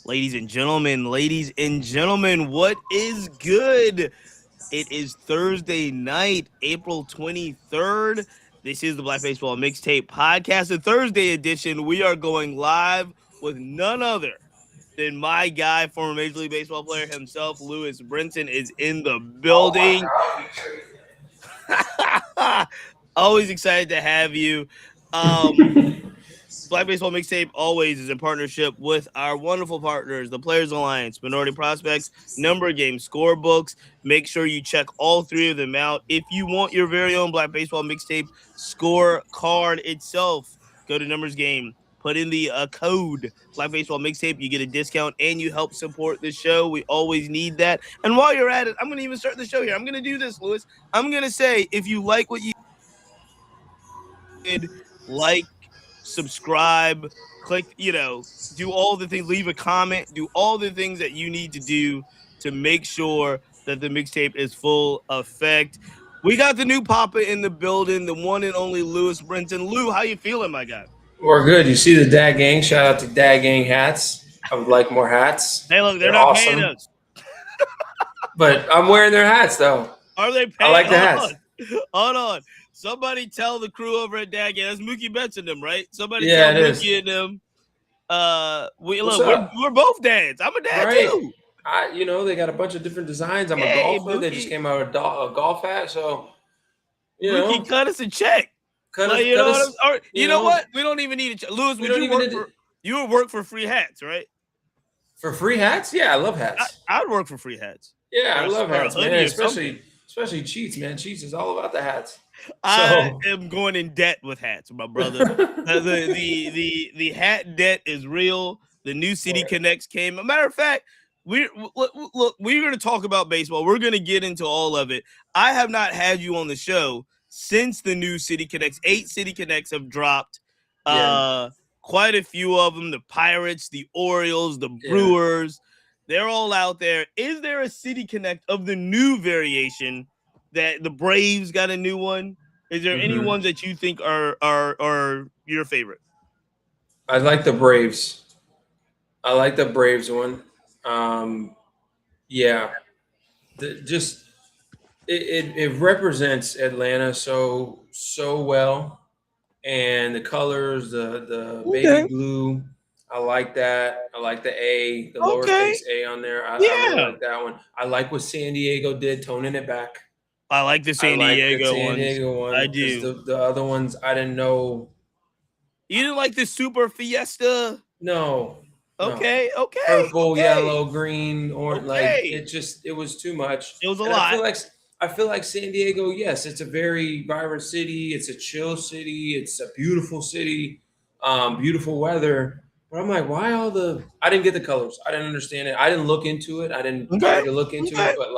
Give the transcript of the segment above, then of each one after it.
Ladies and gentlemen, what is good? It is Thursday night, April 23rd. This is the Black Baseball Mixtape Podcast, the Thursday edition. We are going live with none other than my guy, former Major League Baseball player himself, Lewis Brinson, is in the building. Always excited to have you. Black Baseball Mixtape always is in partnership with our wonderful partners, the Players Alliance, Minority Prospects, Number Game, Scorebooks. Make sure you check all three of them out. If you want your very own Black Baseball Mixtape score card itself, go to Numbers Game. Put in the code Black Baseball Mixtape. You get a discount and you help support the show. We always need that. And while you're at it, I'm going to even start the show here. I'm going to do this, Lewis. I'm going to say, if you like what you did, like, subscribe, click, do all the things, leave a comment, do all the things that you need to do to make sure that the mixtape is full effect. We got the new Papa in the building, the one and only Lewis Brinson. Lou, how you feeling, my guy? We're good. You see the Dad Gang? Shout out to Dad Gang hats. I would like more hats. Hey, look, they're not awesome. Paying us. But I'm wearing their hats, though. Are they paying? I like the hats. Hold on. Somebody tell the crew over at Dad Gang. That's Mookie Betts and them, right? Somebody tell Mookie and them. We're both dads. I'm a dad too. They got a bunch of different designs. I'm a golfer. Mookie. They just came out with a golf hat, so Mookie cut us a check. You know what? We don't even need a check. Lewis, you would work for free hats, right? For free hats? Yeah, I love hats. I'd work for free hats. Yeah, I love hats, man. Especially Cheats, man. Cheats is all about the hats. I am going in debt with hats, my brother. the hat debt is real. The new City Connects came. As a matter of fact, we're going to talk about baseball. We're going to get into all of it. I have not had you on the show since the new City Connects. 8 City Connects have dropped. Quite a few of them. The Pirates, the Orioles, the Brewers. They're all out there. Is there a City Connect of the new variation? That the Braves got a new one? Is there any ones that you think are your favorite? I like the Braves. I like the Braves one. It represents Atlanta so well, and the colors, the baby blue. I like that. I like the A, the lowercase A on there. I really like that one. I like what San Diego did, toning it back. I like the San Diego one. I do. The other ones, I didn't know. You didn't like the Super Fiesta? No. Okay. Purple, yellow, green, orange. It was too much. It was a lot. I feel like San Diego, yes, it's a very vibrant city. It's a chill city. It's a beautiful city. Beautiful weather. But I'm like, why all the – I didn't get the colors. I didn't understand it. I didn't look into it. I didn't try to look into it. But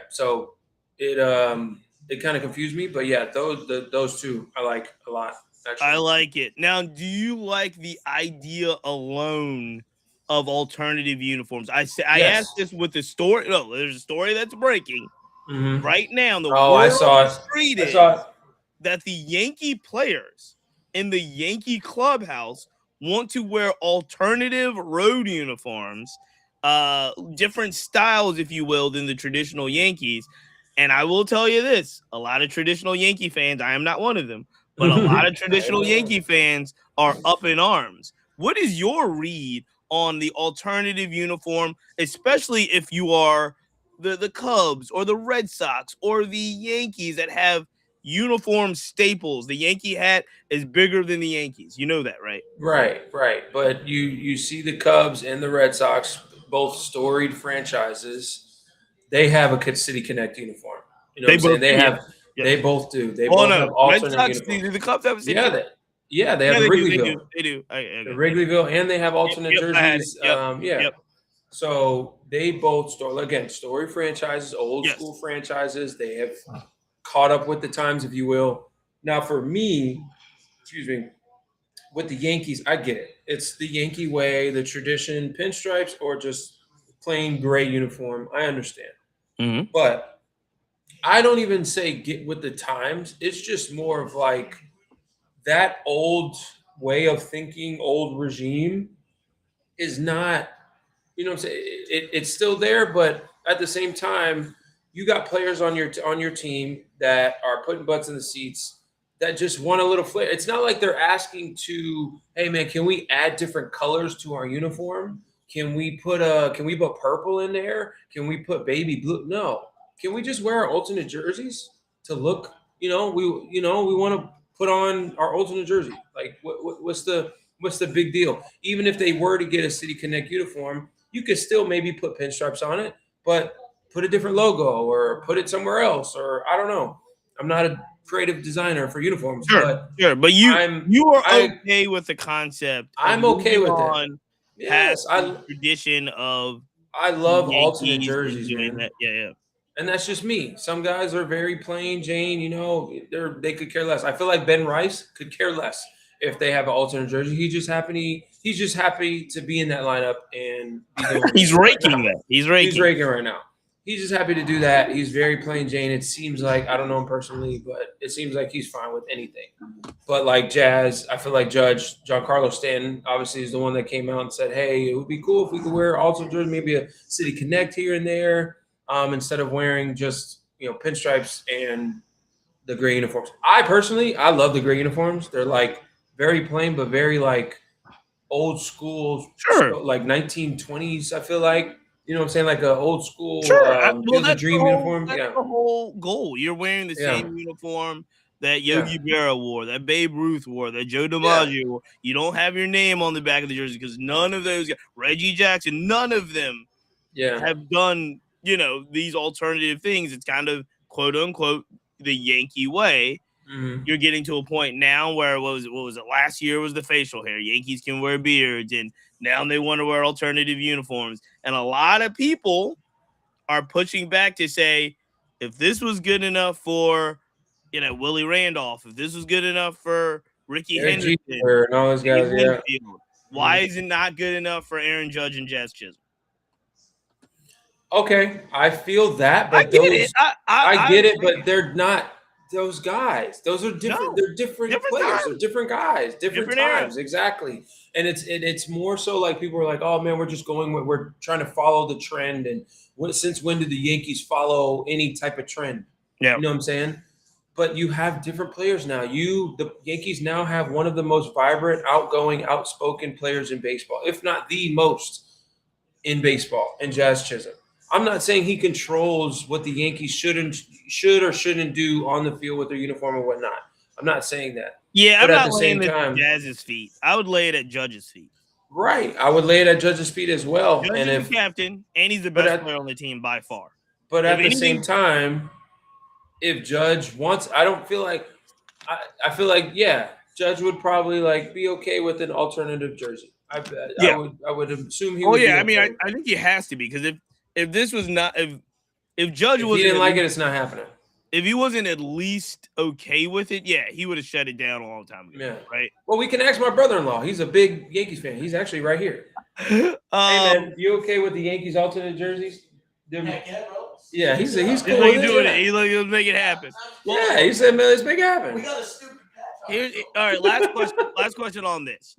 so – It kind of confused me, but yeah, those two I like a lot. Actually. I like it. Now, do you like the idea alone of alternative uniforms? I asked this with the story. No, there's a story that's breaking right now. I saw it. That the Yankee players in the Yankee clubhouse want to wear alternative road uniforms, different styles, if you will, than the traditional Yankees. And I will tell you this, a lot of traditional Yankee fans, I am not one of them, but a lot of traditional Yankee fans are up in arms. What is your read on the alternative uniform, especially if you are the Cubs or the Red Sox or the Yankees that have uniform staples? The Yankee hat is bigger than the Yankees. You know that, right? Right. But you see the Cubs and the Red Sox, both storied franchises. They have a City Connect uniform. You know what I'm saying? They both do. They both have alternate uniforms. Do the Cubs have a City Connect? They have Wrigleyville. They do. The Wrigleyville, and they have alternate jerseys. So they both story franchises, old school franchises. They have caught up with the times, if you will. Now, for me, with the Yankees, I get it. It's the Yankee way, the tradition, pinstripes, or just plain gray uniform. I understand. But I don't even say get with the times. It's just more of like that old way of thinking, old regime is not, you know what I'm saying? It's still there, but at the same time, you got players on your team that are putting butts in the seats that just want a little flair. It's not like they're asking to, hey man, can we add different colors to our uniform? Can we put purple in there? Can we put baby blue? No. Can we just wear our alternate jerseys to look, we want to put on our alternate jersey. Like what's the big deal? Even if they were to get a City Connect uniform, you could still maybe put pinstripes on it, but put a different logo or put it somewhere else, or I don't know. I'm not a creative designer for uniforms, but But you are I okay with the concept of I'm okay moving with it. on past Yes, the tradition of I the love alternate Yankees and jerseys, doing man. that. Yeah. And that's just me. Some guys are very plain Jane, they could care less. I feel like Ben Rice could care less if they have an alternate jersey. He's just happy to be in that lineup and be doing what He's doing right raking now. that. He's He's raking. raking right now. He's just happy to do that. He's very plain Jane. It seems like, I don't know him personally, but it seems like he's fine with anything. But like Jazz, I feel like Judge Giancarlo Stanton obviously is the one that came out and said, "Hey, it would be cool if we could wear alternate jersey, maybe a City Connect here and there, instead of wearing just pinstripes and the gray uniforms." I love the gray uniforms. They're like very plain, but very like old school, Sure. like 1920s. I feel like, you know what I'm saying, like a old school Field of That's Dream uniform. that's Yeah, the whole goal. You're wearing the yeah, same uniform that yeah, Yogi Berra wore, that Babe Ruth wore, that Joe yeah, DiMaggio wore. You don't have your name on the back of the jersey because none of those guys, Reggie Jackson, none of them yeah. have done, these alternative things. It's kind of quote unquote the Yankee way. Mm-hmm. You're getting to a point now where what was it? Last year was the facial hair. Yankees can wear beards, and now they want to wear alternative uniforms. And a lot of people are pushing back to say, if this was good enough for, Willie Randolph, if this was good enough for Ricky Eric Henderson, Jeter and all those guys, yeah. why is it not good enough for Aaron Judge and Jazz Chisholm? Okay, I feel that, but I get it. I get it, but they're not those guys. Those are different. No, They're different players. times. They're different guys, different times. Exactly. And it's more so like people are like, oh man, we're trying to follow the trend. And since when did the Yankees follow any type of trend? Yeah. You know what I'm saying? But you have different players now. The Yankees now have one of the most vibrant, outgoing, outspoken players in baseball, if not the most in baseball, in Jazz Chisholm. I'm not saying he controls what the Yankees should or shouldn't do on the field with their uniform or whatnot. I'm not saying that. Yeah, but I'm at not the laying same it time, at Jazz's feet. I would lay it at Judge's feet. Right. I would lay it at Judge's feet as well. Judge and is the captain, and he's the best player on the team by far. But at the same time, if Judge wants, I don't feel like I feel like, yeah, Judge would probably like be okay with an alternative jersey. I would assume he would. I mean, I think he has to be, because if this was not if Judge was, he didn't like it, it's not happening. If he wasn't at least okay with it, yeah, he would have shut it down a long time ago. Yeah. Right. Well, we can ask my brother-in-law. He's a big Yankees fan. He's actually right here. Hey man, you okay with the Yankees alternate jerseys? Yeah, he's cool. He's like doing it. He's like, let's make it happen. Yeah, he said, man, let's make it happen. We got a stupid patch. All right, last question on this.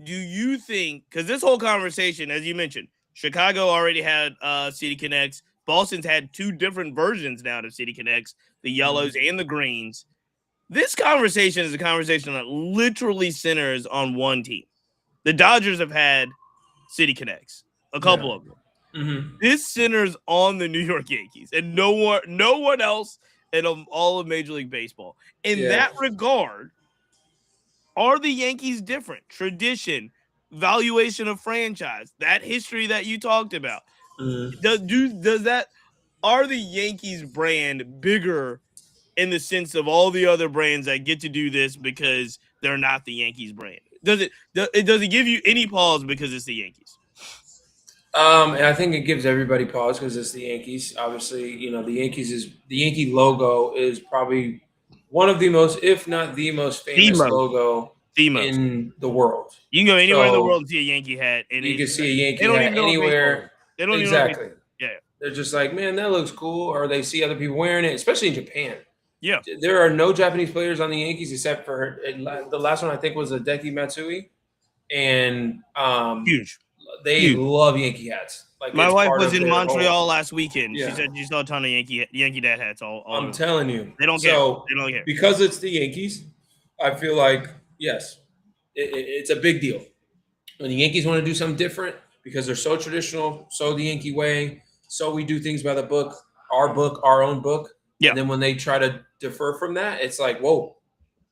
Do you think, because this whole conversation, as you mentioned, Chicago already had City Connects. Boston's had two different versions now of City Connects, the yellows and the greens. This conversation is a conversation that literally centers on one team. The Dodgers have had City Connects, a couple of them. Mm-hmm. This centers on the New York Yankees and no one else in all of Major League Baseball. In that regard, are the Yankees different? Tradition, valuation of franchise, that history that you talked about. Are the Yankees brand bigger in the sense of all the other brands that get to do this because they're not the Yankees brand? Does it give you any pause because it's the Yankees? And I think it gives everybody pause because it's the Yankees. Obviously, the Yankee logo is probably one of the most, if not the most famous logo in the world. You can go anywhere in the world and see a Yankee hat. And you can see a Yankee hat anywhere. They don't exactly. Yeah. They're just like, man, that looks cool. Or they see other people wearing it, especially in Japan. Yeah. There are no Japanese players on the Yankees except for the last one I think was Hideki Matsui. and Huge, they huge. love Yankee hats. Like My it's wife part was of in their whole. Montreal last weekend. She Yeah, said she saw a ton of Yankee Dad hats all I'm over. telling you. They don't care. So They don't care. because it's the Yankees, I feel like yes, it's a big deal when the Yankees want to do something different because they're so traditional, so the Yankee way, so we do things by the book, our own book. Yeah. And then when they try to defer from that, it's like, whoa,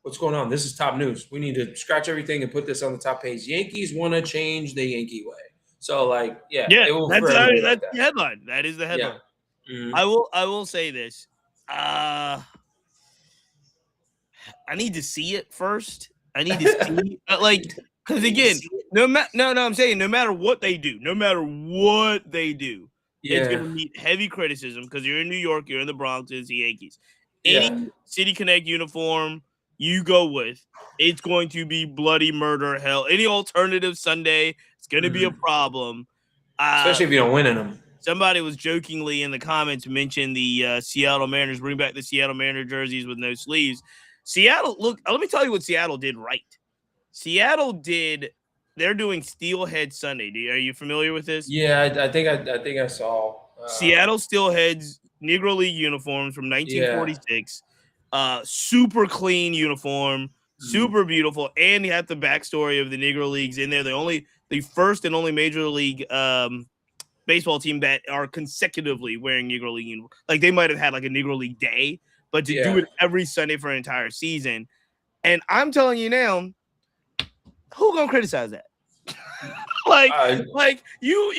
what's going on? This is top news. We need to scratch everything and put this on the top page. Yankees want to change the Yankee way. So, like, yeah, Yeah, it will forever be like that's that. the headline. That is the Yeah. headline. Mhm. I will say this. I need to see it first. I need to see I because need to again, see it. no, I'm saying no matter what they do, it's Yeah. gonna meet heavy criticism because you're in New York, you're in the Bronx, it's the Yankees. Any Yeah. City Connect uniform you go with, it's going to be bloody murder hell. Any alternative Sunday, it's gonna be a Mhm. problem. Uh Especially if you don't win in them. Somebody was jokingly in the comments mentioned the Seattle Mariners bring back the Seattle Mariner jerseys with no sleeves. Seattle, look, let me tell you what Seattle did right. Seattle did. They're doing Steelhead Sunday. Are you familiar with this? Yeah, I think I saw. Seattle Steelheads Negro League uniforms from Yeah. 1946. Super clean uniform, Mhm. super beautiful, and you have the backstory of the Negro Leagues in there. The first and only Major League baseball team that are consecutively wearing Negro League uniform. Like they might have had like a Negro League day, but to do Yeah. it every Sunday for an entire season. And I'm telling you now, who gonna criticize that? like, I you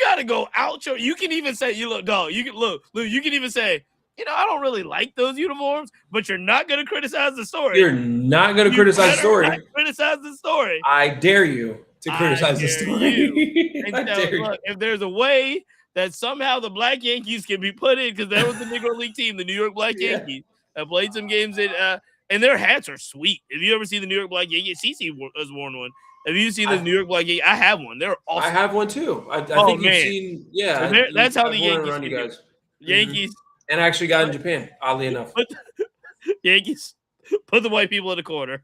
gotta go out your. You can even say you look, dog. You can look. You can even say, I don't really like those uniforms, but you're not gonna criticize the story. You're not going to You criticize the better not story. criticize the story. I dare you to I criticize the dare you. story. And I so, dare you. look, if there's a way that somehow the Black Yankees can be put in, because that was the Negro League team, the New York Black Yeah. Yankees, that played some games and their hats are sweet. If you ever see the New York Black Yankees, CC has worn one. Have you seen the I New York Black Yankees? I have one. They're I awesome. have one too. I Oh think you've man. seen. So Yeah, that's how the I've worn it Yankees around you can do guys. it. Hmm. Yankees And I actually got in put, Japan. Oddly enough. put Yankees put the white people in the corner.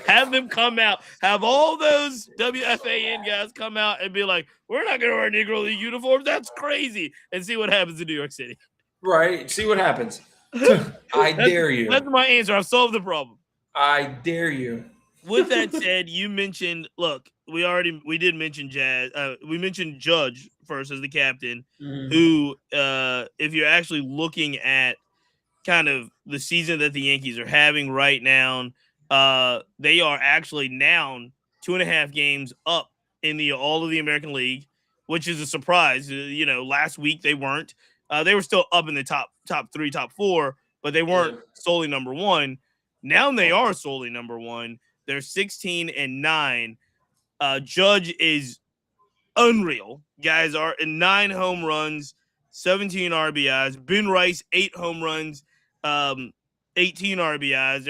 Have them come out. Have all those WFAN guys come out and be like, "We're not going to wear Negro League uniforms. That's crazy." And see what happens in New York City. Right. See what happens. I that's dare you. that's my answer. I've solved the problem. I dare you. With that said, you mentioned. Look, we did mention Jazz. We mentioned Judge first as the captain, Mhm. who, if you're actually looking at kind of the season that the Yankees are having right now, they are actually now 2.5 games up in the all of the American League, which is a surprise. Last week they weren't. They were still up in the top three, top four, but they Yeah. weren't solely number one. Now they are solely number one. They're 16-9. Judge is unreal. Guys are in 9 home runs, 17 RBIs. Ben Rice, 8 home runs, um, 18 RBIs.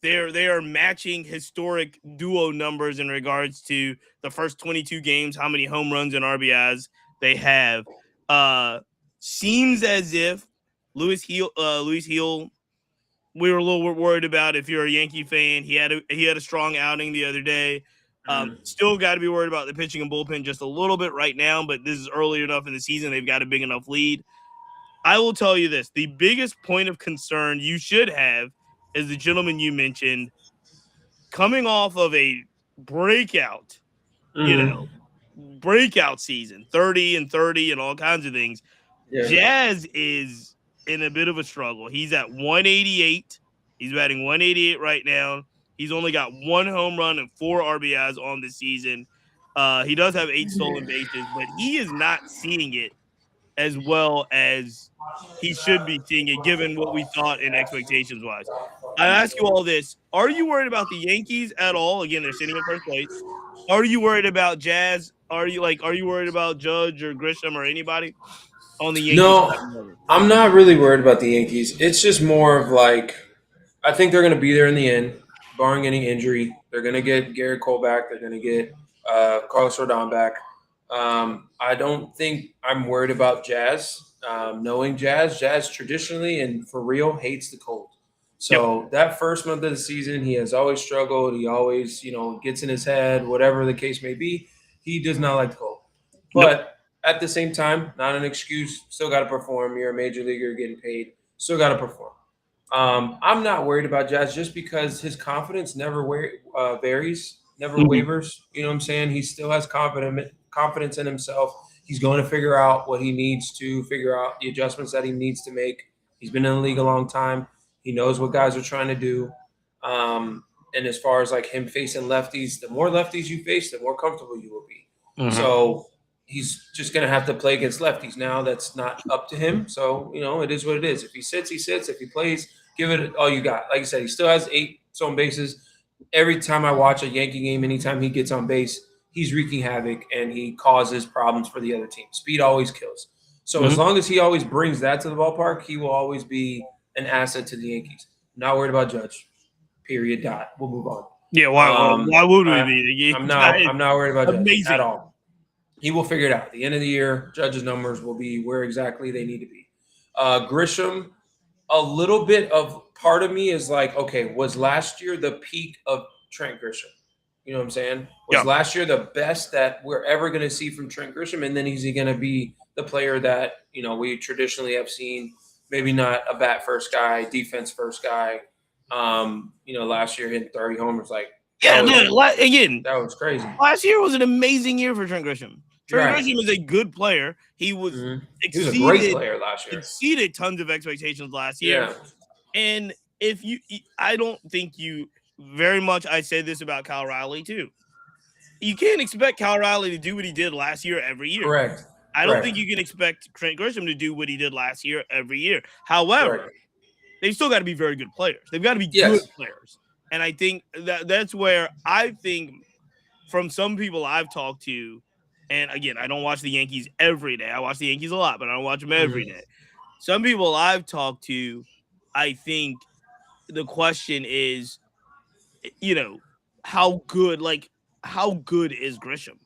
They are matching historic duo numbers in regards to the first 22 games, how many home runs and RBIs they have. Uh, Seems as if Luis Heel, we were a little worried about. If you're a Yankee fan, he had a strong outing the other day. Mhm. Still got to be worried about the pitching and bullpen just a little bit right now, but this is early enough in the season. They've got a big enough lead. I will tell you this: the biggest point of concern you should have is the gentleman you mentioned coming off of a breakout, you Mhm. know, breakout season, 30-30 and all kinds of things. Yeah. Jazz is in a bit of a struggle. He's at 188. He's batting 188 right now. He's only got 1 home run and 4 RBIs on the season. He does have 8 stolen bases, but he is not seeing it as well as he should be seeing it, given what we thought in expectations wise. I ask you all this: are you worried about the Yankees at all? Again, they're sitting in first place. Are you worried about Jazz? Are you worried about Judge or Grisham or anybody on the Yankees No, side? I'm not really worried about the Yankees. It's just more of like I think they're going to be there in the end, barring any injury. They're going to get Garrett Cole back. They're going to get Carlos Rodon back. I don't think I'm worried about Jazz. Knowing Jazz traditionally and for real hates the cold. So that first month of the season, he has always struggled. He always, gets in his head, whatever the case may be. He does not like the cold. Nope. But at the same time, not an excuse. Still got to perform. You're a major leaguer getting paid. Still got to perform. I'm not worried about Jazz just because his confidence never varies, never Mhm. wavers. You know what I'm saying? He still has confidence in himself. He's going to figure out what he needs to figure out, the adjustments that he needs to make. He's been in the league a long time. He knows what guys are trying to do. And as far as like him facing lefties, the more lefties you face, the more comfortable you will be. Mhm. So he's just going to have to play against lefties now. That's not up to him. So, it is what it is. If he sits, he sits. If he plays, give it all you got. Like I said, he still has 8 stolen bases. Every time I watch a Yankee game, anytime he gets on base, he's wreaking havoc and he causes problems for the other team. Speed always kills. So as long as he always brings that to the ballpark, he will always be an asset to the Yankees. Not worried about Judge. Period. Dot. We'll move on. Yeah, why would we be? I'm not worried about Judge amazing at all. He will figure it out. At the end of the year, Judge's numbers will be where exactly they need to be. Grisham, a little bit of part of me is like, okay, was last year the peak of Trent Grisham? You know what I'm saying? Was last year the best that we're ever going to see from Trent Grisham? And then is he going to be the player that, we traditionally have seen? Maybe not a bat first guy, defense first guy. Last year hitting 30 homers. That was crazy. Last year was an amazing year for Trent Grisham. Trent Grisham is a good player. He was he was a great player last year. Exceeded tons of expectations last year. Yeah. And I don't think you very much. I said this about Kyle Riley too. You can't expect Kyle Riley to do what he did last year every year. Correct. I don't think you can expect Trent Grisham to do what he did last year every year. However, they've still got to be very good players. They've got to be good players. And I think that's where I think from some people I've talked to, and again, I don't watch the Yankees every day. I watch the Yankees a lot, but I don't watch them every day. Some people I've talked to, I think the question is, how good is Grisham?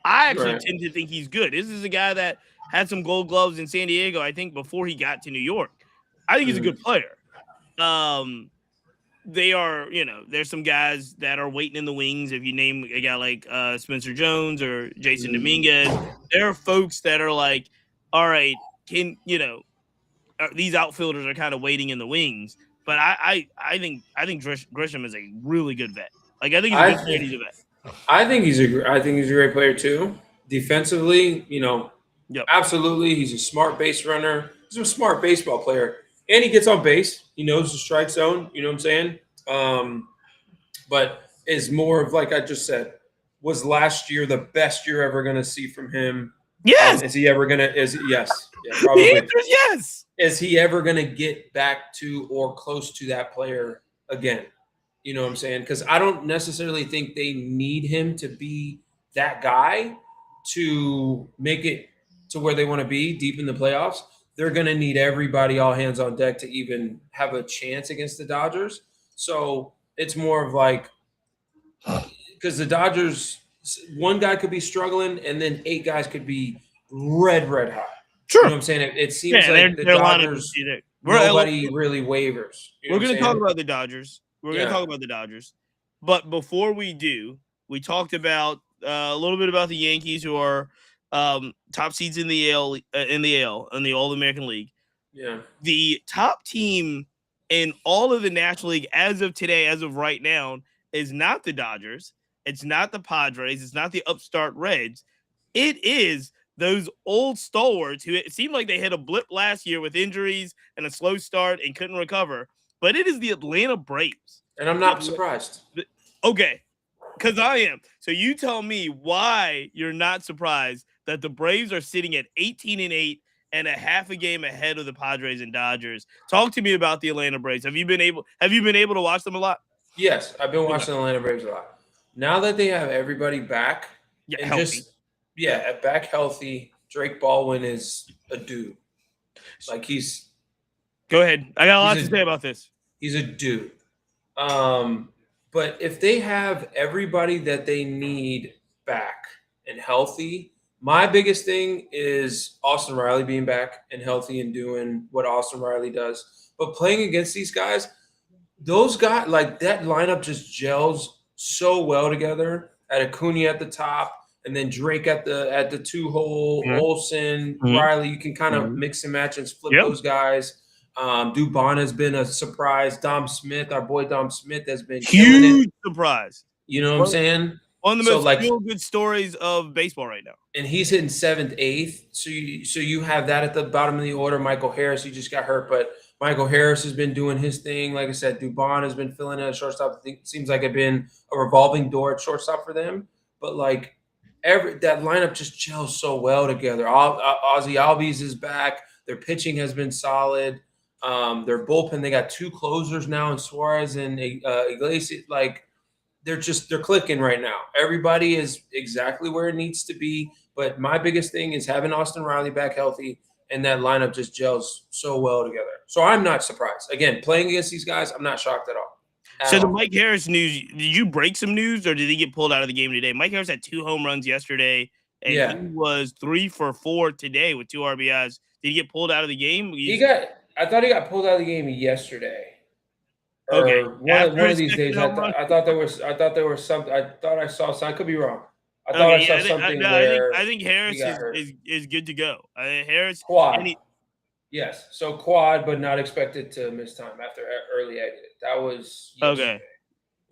I actually tend to think he's good. This is a guy that had some Gold Gloves in San Diego, I think, before he got to New York. I think he's a good player. They are, there's some guys that are waiting in the wings. If you name a guy like Spencer Jones or Jason Dominguez, there are folks that are like, all right, these outfielders are kind of waiting in the wings. But I think Grisham is a really good vet. I think he's a good player. He's a vet. I think he's a great player too. Defensively, absolutely, he's a smart base runner. He's a smart baseball player. And he gets on base. He knows the strike zone. You know what I'm saying? But is more of, like I just said, was last year the best you're ever going to see from him? Yes. Is he ever going to? Yes. Yeah, probably. The answer is yes. Is he ever going to get back to or close to that player again? You know what I'm saying? Because I don't necessarily think they need him to be that guy to make it to where they want to be deep in the playoffs. They're going to need everybody all hands on deck to even have a chance against the Dodgers. So it's more of like, because the Dodgers, one guy could be struggling and then 8 guys could be red hot. Sure. You know what I'm saying? It seems like the Dodgers, nobody really wavers. We're going to talk about the Dodgers. We're going to talk about the Dodgers. But before we do, we talked about a little bit about the Yankees, who are top seeds in the AL, in the All-American League. Yeah. The top team in all of the National League as of today, as of right now, is not the Dodgers. It's not the Padres. It's not the upstart Reds. It is those old stalwarts who it seemed like they hit a blip last year with injuries and a slow start and couldn't recover. But it is the Atlanta Braves. And I'm not surprised. Okay, because I am. So you tell me why you're not surprised that the Braves are sitting at 18-8 and a half a game ahead of the Padres and Dodgers. Talk to me about the Atlanta Braves. Have you been able to watch them a lot? Yes, I've been watching the Atlanta Braves a lot. Now that they have everybody back, healthy. Back healthy, Drake Baldwin is a dude. Go ahead. I got a lot to say about this. He's a dude. But if they have everybody that they need back and healthy, my biggest thing is Austin Riley being back and healthy and doing what Austin Riley does. But playing against these guys, those guys, like that lineup just gels so well together. At Acuna at the top, and then Drake at the two hole, Mhm, Olsen, mhm, Riley. You can kind of mhm. mix and match and flip Yeah, those guys. Dubon has been a surprise. Dom Smith, our boy Dom Smith, has been killing it. huge surprise. You know what I'm One, saying? one of the So most like, feel good stories of baseball right now. and he's hitting seventh, eighth. So you have that at the bottom of the order. Michael Harris, he just got hurt, but Michael Harris has been doing his thing. Like I said, Dubon has been filling in at shortstop. It seems like it's been a revolving door at shortstop for them. But like every that lineup just gels so well together. Ozzy Albies is back. Their pitching has been solid. Their bullpen, they got two closers now in Suarez and Iglesias. Like they're clicking right now. Everybody is exactly where it needs to be. But my biggest thing is having Austin Riley back healthy, and that lineup just gels so well together. So I'm not surprised. Again, playing against these guys, I'm not shocked at all. So the Mike Harris news, did you break some news or did he get pulled out of the game today? Mike Harris had 2 home runs yesterday, and Yeah. he was 3 for 4 today with 2 RBIs. Did he get pulled out of the game? I thought he got pulled out of the game yesterday. Okay. Or one of these days. I thought there was something. I thought I saw something. I could be wrong. I thought I saw something where I think Harris he got hurt. is good to go. Harris Quad. Yes, so quad, but not expected to miss time after early exit. That was yesterday.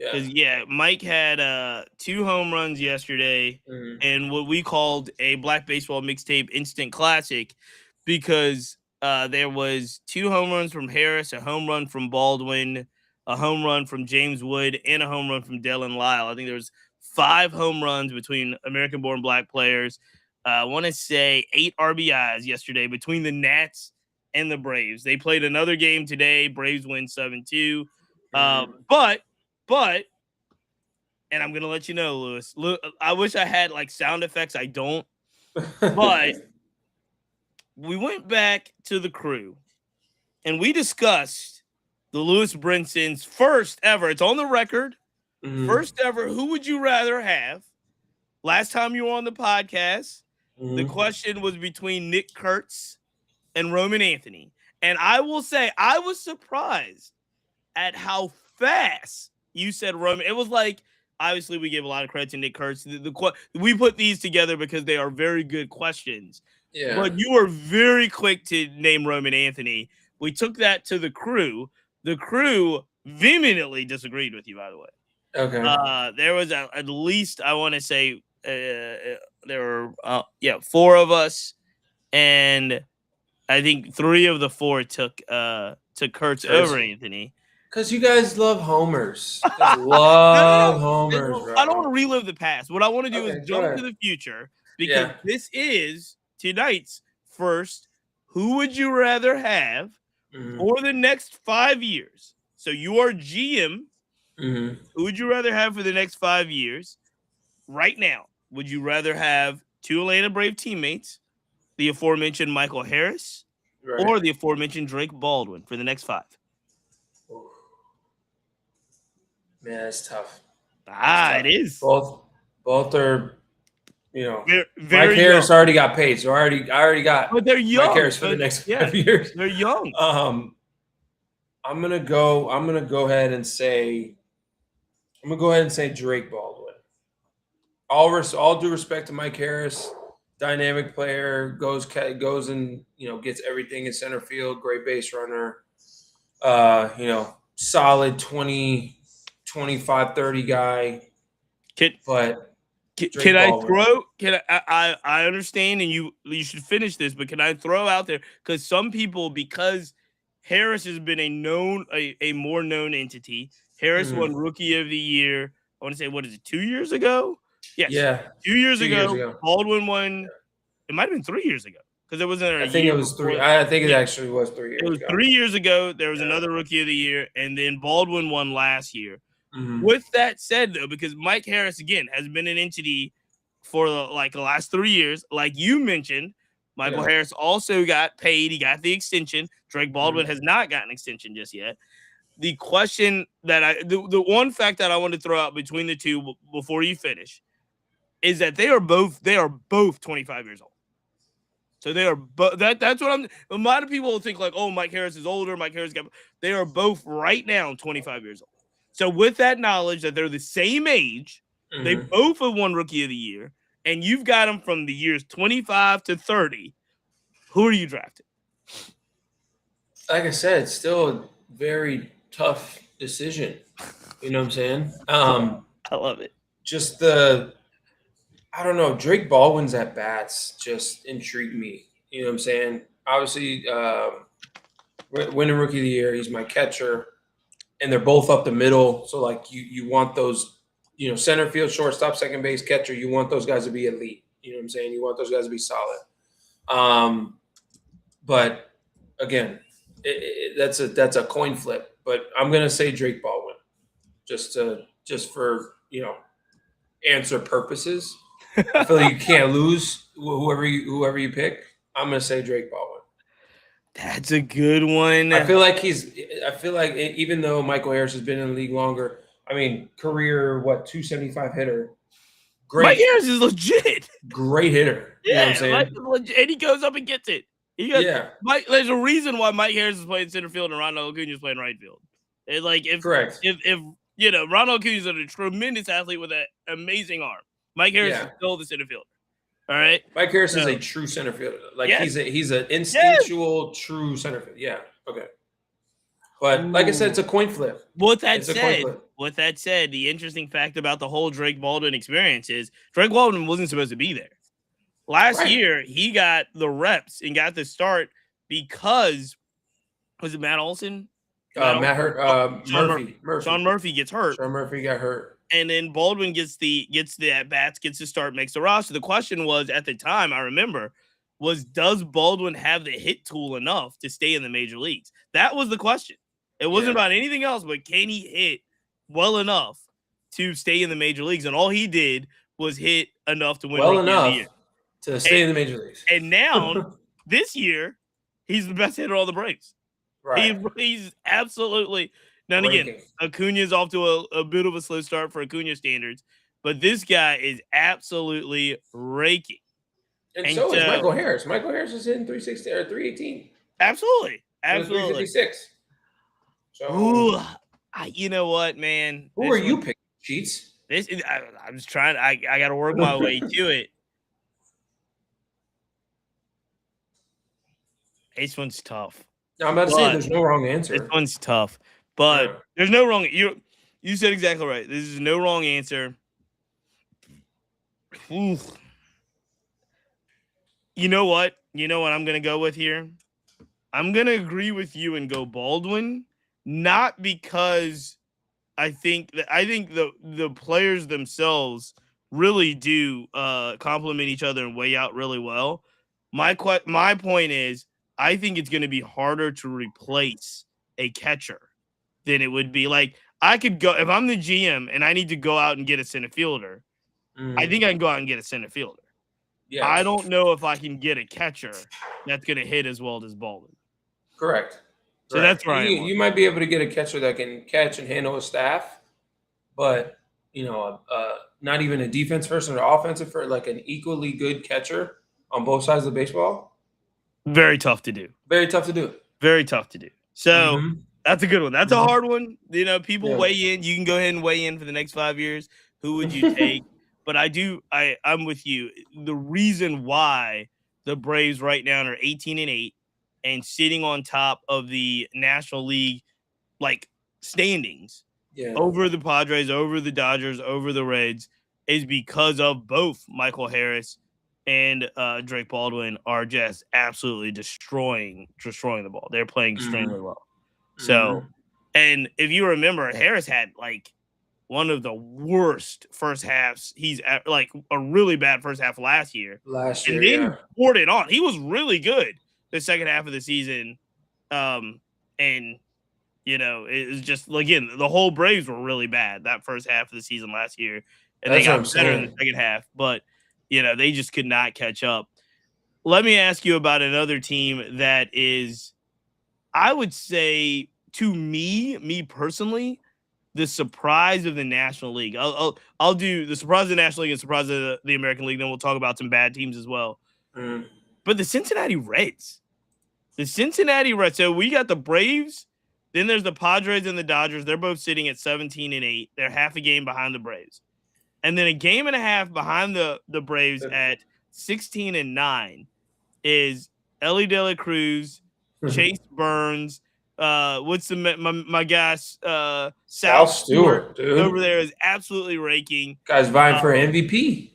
okay. Because Mike had 2 home runs yesterday, and what we called a Black Baseball Mixtape Instant Classic, because there was 2 home runs from Harris, a home run from Baldwin, a home run from James Wood, and a home run from Dylan Lyle. I think there was 5 home runs between American-born Black players. I want to say 8 RBIs yesterday between the Nats and the Braves. They played another game today. Braves win 7-2. But, and I'm going to let you know, Lewis, I wish I had like sound effects. I don't. But we went back to the crew and we discussed the Lewis Brinson's first ever. It's on the record. First ever. Who would you rather have? Last time you were on the podcast, the question was between Nick Kurtz and Roman Anthony. And I will say, I was surprised at how fast you said Roman. It was like, obviously, we give a lot of credit to Nick Kurtz. We put these together because they are very good questions. Yeah. But you were very quick to name Roman Anthony. We took that to the crew. The crew vehemently disagreed with you, by the way. Okay. There was at least, I want to say, there were 4 of us, and I think 3 of the 4 took Kurtz over Anthony. Because you guys love homers. Love homers, bro. I don't want to relive the past. What I want to do is jump to the future, because this is tonight's first Who Would You Rather Have for the next 5 years. So you are GM. Who would you rather have for the next 5 years? Right now, would you rather have 2 Atlanta Brave teammates, the aforementioned Michael Harris, or the aforementioned Drake Baldwin for the next 5? Man, that's tough. It is. Both are, very Mike Harris already got paid, so I already got. But they're young. Mike Harris for the next 5 years. They're young. I'm gonna go ahead and say Drake Baldwin. All due respect to Mike Harris, dynamic player, goes and gets everything in center field, great base runner. Solid 20, 25, 30 guy. Can I throw? I understand, and you should finish this, but can I throw out there, because some people, because Harris has been a more known entity. Harris won Rookie of the Year. I want to say, what is it, 2 years ago? Yes. Yeah. 2 years ago. Baldwin won. It might have been 3 years ago, because it wasn't. I think it was 3. I think it actually was 3 years ago. It was 3 years ago. There was another Rookie of the Year, and then Baldwin won last year. With that said, though, because Mike Harris, again, has been an entity for the last 3 years, like you mentioned, Michael Harris also got paid. He got the extension. Drake Baldwin has not gotten an extension just yet. The question that the one fact that I want to throw out between the two before you finish is that they are both 25 years old. So they are, but that's what I'm. A lot of people will think like, oh, Mike Harris is older. Mike Harris got. They are both right now 25 years old. So with that knowledge that they're the same age, they both have won Rookie of the Year, and you've got them from the years 25 to 30. Who are you drafting? Like I said, it's still a very tough decision. You know what I'm saying? I love it. Just I don't know, Drake Baldwin's at bats just intrigue me. You know what I'm saying? Obviously, winning Rookie of the Year, he's my catcher, and they're both up the middle. So like you want those, center field, shortstop, second base, catcher. You want those guys to be elite. You know what I'm saying? You want those guys to be solid. But again, that's a coin flip. But I'm gonna say Drake Baldwin, just for answer purposes. I feel like you can't lose whoever you pick. I'm gonna say Drake Baldwin. That's a good one. I feel like even though Michael Harris has been in the league longer, I mean, career 275 hitter. Great. Mike Harris is legit. Great hitter. Yeah, you know what I'm saying? And he goes up and gets it. There's a reason why Mike Harris is playing center field and Ronald Acuna is playing right field. It's like correct. If Ronald Acuna is a tremendous athlete with an amazing arm. Mike Harris is still the center fielder. All right. Mike Harris is a true center fielder. Like he's an instinctual true center fielder. Yeah. Okay. But like I said, it's a coin flip. With that said, the interesting fact about the whole Drake Baldwin experience is Drake Baldwin wasn't supposed to be there. Last year, he got the reps and got the start because was it Matt Olson? Murphy. Sean Murphy gets hurt. Sean Murphy got hurt. And then Baldwin gets the at-bats, gets to start, makes the roster. The question was, at the time, I remember, does Baldwin have the hit tool enough to stay in the major leagues? That was the question. It wasn't about anything else, but can he hit well enough to stay in the major leagues? And all he did was hit enough to win well enough to stay in the major leagues. And now, this year, he's the best hitter on the Braves. Right. He's absolutely – now, and again, Acuna's off to a bit of a slow start for Acuna standards, but this guy is absolutely raking. And so is Michael Harris. Michael Harris is hitting 360 or 318. Absolutely. 356. So, you know what, man? Who are you picking, Cheats? I'm just trying. I got to work my way to it. This one's tough. No, I'm about to say there's no wrong answer. This one's tough. But there's no wrong. You said exactly right. This is no wrong answer. Ooh. You know what? I'm going to go with here? I'm going to agree with you and go Baldwin, not because I think the players themselves really do complement each other and weigh out really well. My point is, I think it's going to be harder to replace a catcher than it would be. Like, I could go, if I'm the GM and I need to go out and get a center fielder, I think I can go out and get a center fielder. Yeah. I don't know if I can get a catcher that's going to hit as well as Baldwin. Correct. So that's right. You might be able to get a catcher that can catch and handle a staff, but, not even a defense person or offensive for like an equally good catcher on both sides of the baseball. Very tough to do. So that's a good one. That's a hard one. People weigh in. You can go ahead and weigh in for the next 5 years. Who would you take? But I'm with you. The reason why the Braves right now are 18-8 and sitting on top of the National League standings over the Padres, over the Dodgers, over the Reds is because of both Michael Harris and Drake Baldwin are just absolutely destroying the ball. They're playing extremely well. So, and if you remember, Harris had one of the worst first halves. He's at, a really bad first half last year. And then poured it on. He was really good the second half of the season. It was just, again, the whole Braves were really bad that first half of the season last year. And they got better in the second half. But, they just could not catch up. Let me ask you about another team that is, I would say, to me personally, the surprise of the National League. I'll do the surprise of the National League and surprise of the American League. Then we'll talk about some bad teams as well. But the Cincinnati Reds. So we got the Braves. Then there's the Padres and the Dodgers. They're both sitting at 17-8. They're half a game behind the Braves. And then a game and a half behind the Braves at 16-9 is Ellie De La Cruz, Chase Burns. What's my guy Sal Stewart dude. over there is absolutely raking. Guy's vying for MVP.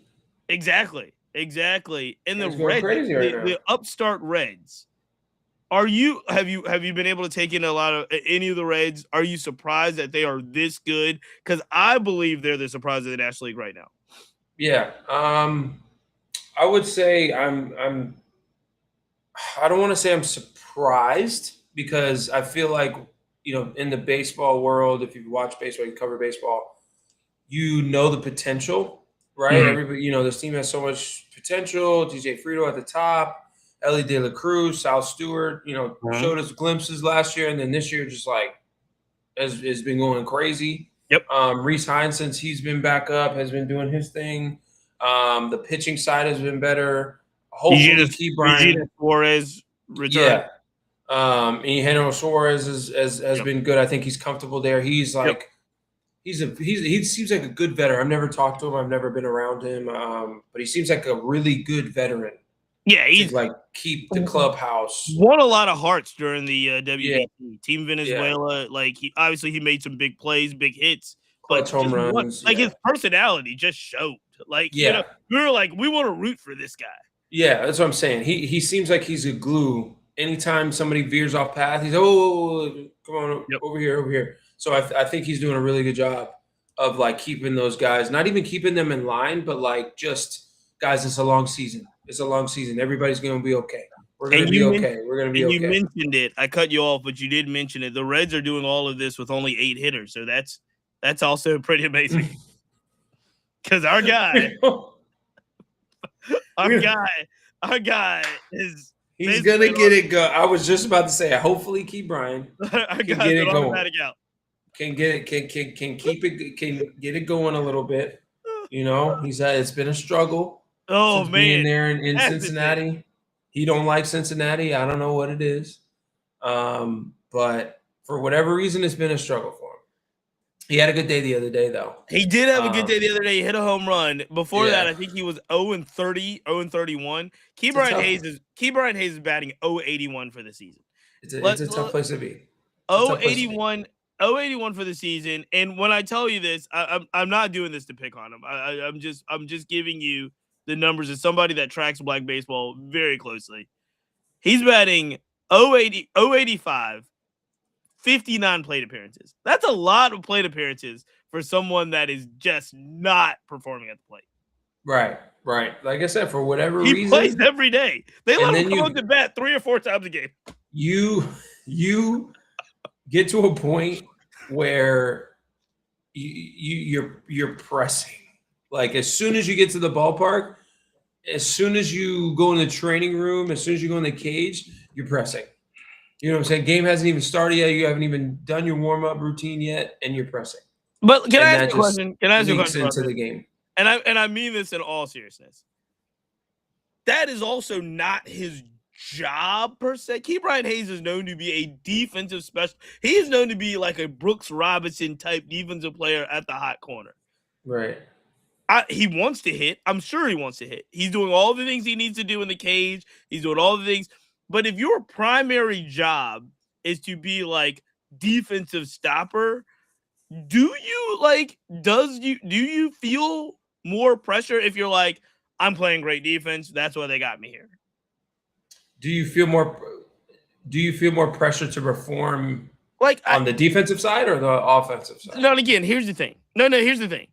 Exactly. And the Reds, crazy right now. The upstart Reds. Have you been able to take in a lot of any of the Reds? Are you surprised that they are this good? Because I believe they're the surprise of the National League right now. Yeah. I would say I don't want to say I'm surprised because I feel like, in the baseball world, if you watch baseball, you cover baseball, the potential, right? Mm-hmm. Everybody, this team has so much potential. DJ Frito at the top. Ellie De La Cruz, Sal Stewart, showed us glimpses last year, and then this year just has been going crazy. Yep. Reese Hines, since he's been back up, has been doing his thing. The pitching side has been better. Hopefully, Key Bryant Suarez return. Yeah. Eugenio Suarez has been good. I think he's comfortable there. He's like he seems like a good veteran. I've never talked to him. I've never been around him. But he seems like a really good veteran. Yeah, he's keep the clubhouse. Won a lot of hearts during the WBC. Team Venezuela. Yeah. He made some big plays, big hits, but home runs. His personality just showed. We were like, we want to root for this guy. Yeah, that's what I'm saying. He seems like he's a glue. Anytime somebody veers off path, he's come on over here. So I think he's doing a really good job of keeping those guys, not even keeping them in line, but just guys. It's a long season. Everybody's going to be okay. We're going to be okay. You mentioned it. I cut you off, but you did mention it. The Reds are doing all of this with only 8 hitters, so that's also pretty amazing. Because our guy is. He's going to get it going. I was just about to say, hopefully Key Bryant can get it going. Can get it going a little bit. It's been a struggle. Oh, man. Being there in Cincinnati. He don't like Cincinnati. I don't know what it is. But for whatever reason, it's been a struggle for him. He had a good day the other day, though. He did have a good day the other day. He hit a home run. Before that, I think he was 0-30, 0-31. Key Bryant Hayes is batting 0-81 for the season. It's a tough place to be. 0-81 for the season. And when I tell you this, I'm not doing this to pick on him. I'm just giving you the numbers as somebody that tracks black baseball very closely. He's batting 085, 59 plate appearances. That's a lot of plate appearances for someone that is just not performing at the plate. Right. Like I said, for whatever reason. He plays every day. They let him come up to bat 3 or 4 times a game. You get to a point where you're pressing. As soon as you get to the ballpark, as soon as you go in the training room, as soon as you go in the cage, you're pressing. You know what I'm saying? Game hasn't even started yet. You haven't even done your warm-up routine yet, and you're pressing. But can I ask you a question? Into the game. And I mean this in all seriousness. That is also not his job per se. Key Bryant Hayes is known to be a defensive specialist. He is known to be like a Brooks Robinson type defensive player at the hot corner. Right. He wants to hit. I'm sure he wants to hit. He's doing all the things he needs to do in the cage. He's doing all the things. But if your primary job is to be defensive stopper, do you feel more pressure if you're I'm playing great defense? That's why they got me here. Do you feel more pressure to perform on the defensive side or the offensive side? No, again, here's the thing. Here's the thing.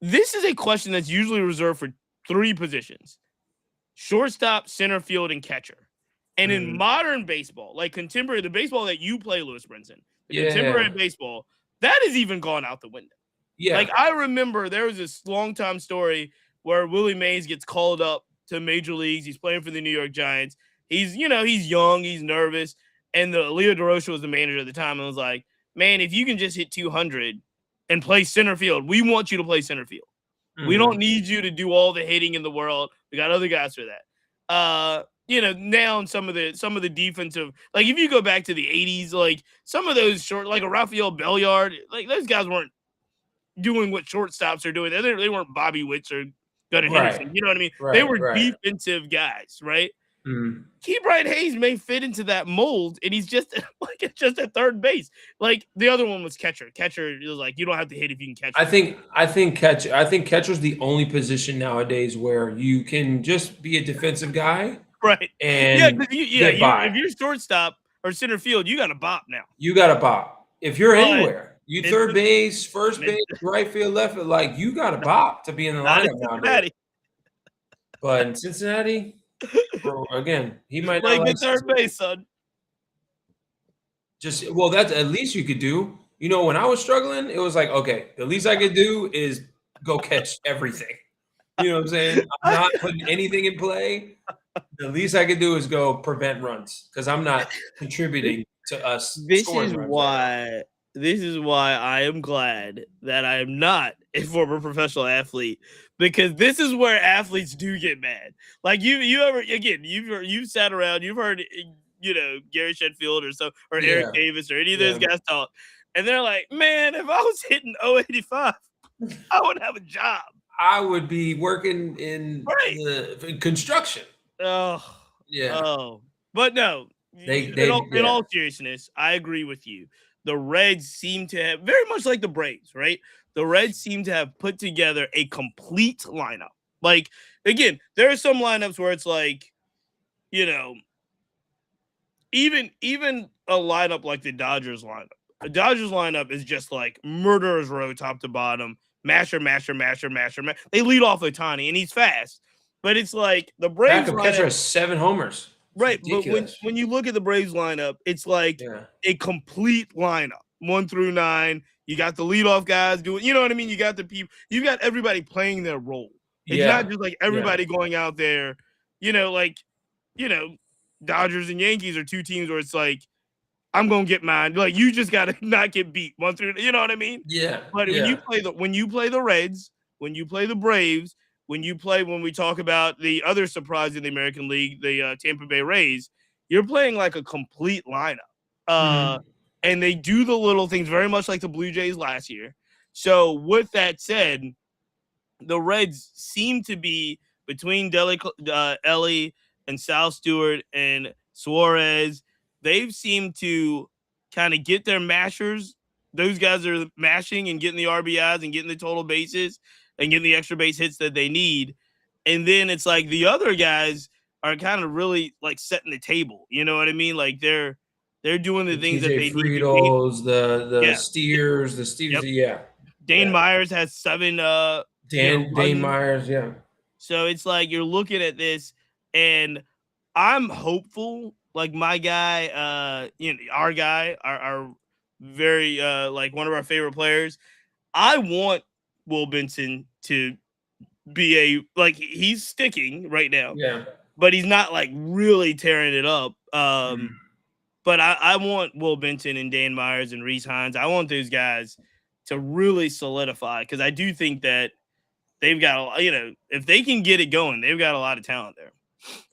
This is a question that's usually reserved for 3 positions: shortstop, center field, and catcher. And in modern baseball, contemporary, the baseball that you play, Lewis Brinson, contemporary baseball, that has even gone out the window. Yeah. I remember there was this long-time story where Willie Mays gets called up to major leagues. He's playing for the New York Giants. He's young, he's nervous. And Leo DeRocha was the manager at the time and was like, man, if you can just hit 200 and play center field, we want you to play center field. Mm-hmm. We don't need you to do all the hitting in the world. We got other guys for that. now some of the defensive, like if you go back to the 80s, like some of those short, like a Rafael Belliard, like those guys weren't doing what shortstops are doing. They weren't Bobby Wicks or Gunnar Right. Henderson. You know what I mean? They Right. were Right. defensive guys, right? Mm. Key Bright Hayes may fit into that mold, and he's just like just at third base. Like the other one was catcher. Catcher is like you don't have to hit if you can catch. I think catcher's the only position nowadays where you can just be a defensive guy Right. and get by. If you're shortstop or center field, you got a bop now. You got a bop. If you're But anywhere, you third base, first base, right field, left field, like you got a bop to be in the not in lineup nowadays. Cincinnati. But in Cincinnati, bro, again, he might Like not the like third base, son. that's at least you could do. When I was struggling, it was like, okay, the least I could do is go catch everything. You know what I'm saying? I'm not putting anything in play. The least I could do is go prevent runs because I'm not contributing to us. This is why I am glad that I am not a former professional athlete, because this is where athletes do get mad. Like you've sat around, you've heard Gary Sheffield or Eric Davis or any of those guys talk, and they're like, man, if I was hitting 085, I would have a job. I would be working in construction. Oh, yeah. Oh, but no. In all seriousness, I agree with you. The Reds seem to have, very much like the Braves, right? The Reds seem to have put together a complete lineup. Like, again, there are some lineups where it's like, even a lineup like the Dodgers lineup. The Dodgers lineup is just like murderer's row top to bottom, masher. They lead off Ohtani, and he's fast. But it's like the Braves backup catcher has 7 homers. Right, but when you look at the Braves lineup, it's like a complete lineup, 1 through 9. You got the leadoff guys doing, you know what I mean? You got the people, you got everybody playing their role. It's not just like everybody going out there, Dodgers and Yankees are two teams where it's like, I'm gonna get mine. Like you just gotta not get beat 1 through, you know what I mean? Yeah. But when you play the Reds, when you play the Braves, when we talk about the other surprise in the American League, the Tampa Bay Rays, you're playing like a complete lineup. And they do the little things very much like the Blue Jays last year. So with that said, the Reds seem to be between Ellie and Sal Stewart and Suarez. They've seemed to kind of get their mashers. Those guys are mashing and getting the RBIs and getting the total bases and getting the extra base hits that they need. And then it's like the other guys are kind of really like setting the table. You know what I mean? Like they're doing the things that they need. The Steers, Dane Myers has 7 Dane Myers, yeah. So it's like you're looking at this, and I'm hopeful. Like my guy, our guy, our very like one of our favorite players. I want Will Benson to be he's sticking right now. Yeah. But he's not like really tearing it up. But I want Will Benson and Dan Myers and Reese Hines. I want those guys to really solidify, because I do think that they've got, if they can get it going, they've got a lot of talent there.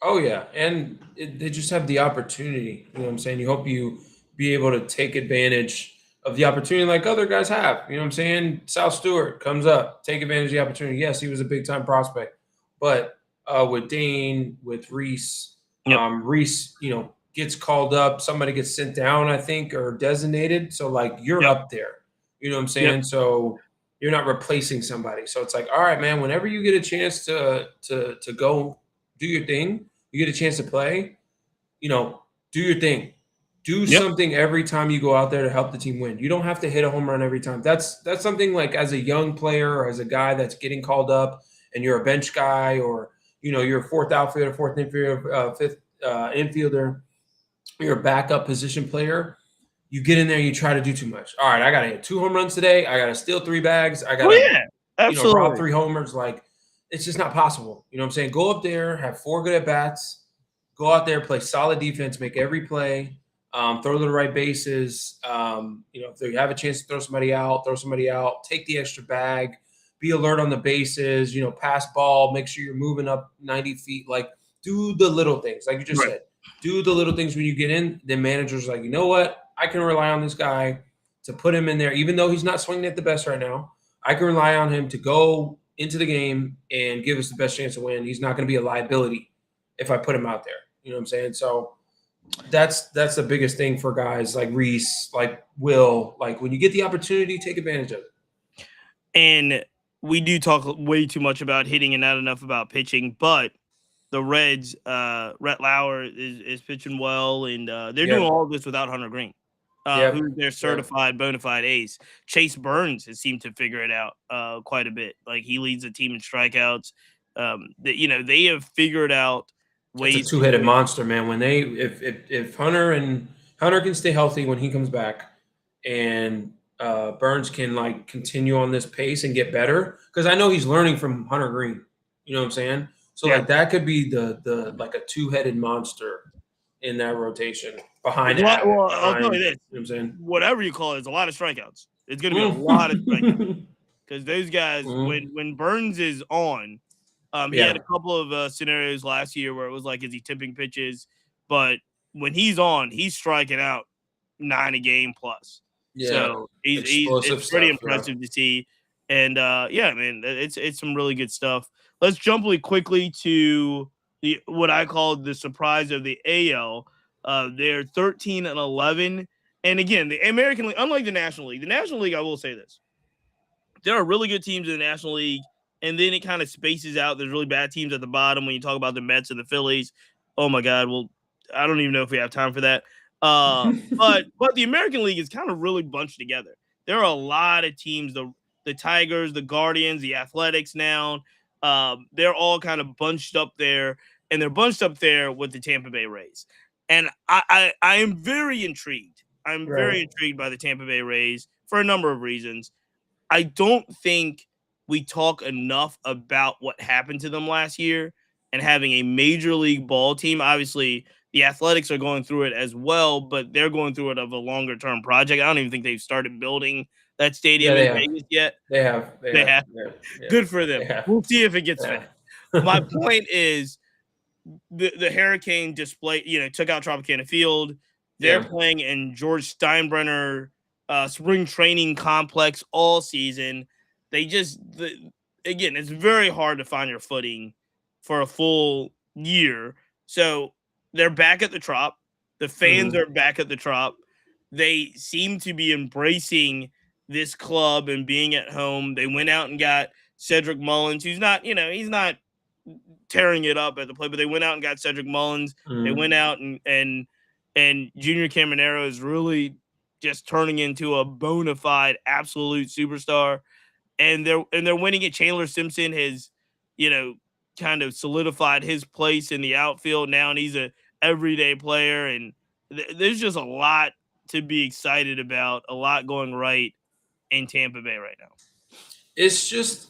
Oh, yeah. And they just have the opportunity. You know what I'm saying? You hope you be able to take advantage of the opportunity like other guys have. You know what I'm saying? Sal Stewart comes up, take advantage of the opportunity. Yes, he was a big-time prospect. But with Dane, with Reese, Reese, gets called up. Somebody gets sent down, I think, or designated. So, you're up there. You know what I'm saying? Yep. So you're not replacing somebody. So it's like, all right, man, whenever you get a chance to go do your thing, you get a chance to play, do your thing. Do something every time you go out there to help the team win. You don't have to hit a home run every time. That's something like as a young player or as a guy that's getting called up and you're a bench guy, or, you're a fourth outfielder, fourth infielder, fifth infielder, you're a backup position player. You get in there, you try to do too much. All right, I got to hit 2 home runs today. I got to steal 3 bags. I got to rob 3 homers. It's just not possible. You know what I'm saying? Go up there, have 4 good at-bats. Go out there, play solid defense, make every play, throw to the right bases. If they have a chance to throw somebody out, take the extra bag, be alert on the bases, pass ball, make sure you're moving up 90 feet. do the little things, like you just said. Do the little things when you get in. The manager's like, you know what? I can rely on this guy to put him in there, even though he's not swinging at the best right now. I can rely on him to go into the game and give us the best chance to win. He's not going to be a liability if I put him out there. You know what I'm saying? So that's the biggest thing for guys like Reese, like Will. Like when you get the opportunity, take advantage of it. And we do talk way too much about hitting and not enough about pitching, but the Reds, Rhett Lauer is pitching well, and they're doing all of this without Hunter Green, who's their certified bona fide ace. Chase Burns has seemed to figure it out quite a bit. Like he leads the team in strikeouts. They have figured out ways. It's a two-headed monster, man. When if Hunter can stay healthy when he comes back, and Burns can like continue on this pace and get better, because I know he's learning from Hunter Green. You know what I'm saying? So like that could be the like a two-headed monster in that rotation behind. Well, I'll tell you this: you know what I'm saying? Whatever you call it, it's a lot of strikeouts. It's going to be a lot of strikeouts because those guys, when Burns is on, he had a couple of scenarios last year where it was like, is he tipping pitches? But when he's on, he's striking out 9 a game plus. Yeah, so it's pretty impressive to see. And man, it's some really good stuff. Let's jump really quickly to what I call the surprise of the AL. They're 13-11, and again, the American League, unlike the National League, I will say this: there are really good teams in the National League, and then it kind of spaces out. There's really bad teams at the bottom when you talk about the Mets and the Phillies. Oh my God! Well, I don't even know if we have time for that. But the American League is kind of really bunched together. There are a lot of teams: the Tigers, the Guardians, the Athletics now. They're all kind of bunched up there, and they're bunched up there with the Tampa Bay Rays. And I am very intrigued. I'm very intrigued by the Tampa Bay Rays for a number of reasons. I don't think we talk enough about what happened to them last year and having a major league ball team. Obviously, the Athletics are going through it as well, but they're going through it of a longer term project. I don't even think they've started building that stadium in Vegas yet. They have. Yeah. Good for them. We'll see if it gets finished. My point is the Hurricane display, took out Tropicana Field. They're playing in George Steinbrenner spring training complex all season. Again, it's very hard to find your footing for a full year. So they're back at the Trop. The fans are back at the Trop. They seem to be embracing this club and being at home. They went out and got Cedric Mullins, who's not, he's not tearing it up at the plate, but they went out and got Cedric Mullins. They went out and Junior Caminero is really just turning into a bona fide absolute superstar. And they're winning it. Chandler Simpson has, kind of solidified his place in the outfield now, and he's a everyday player. And there's just a lot to be excited about, a lot going right in Tampa Bay right now. It's just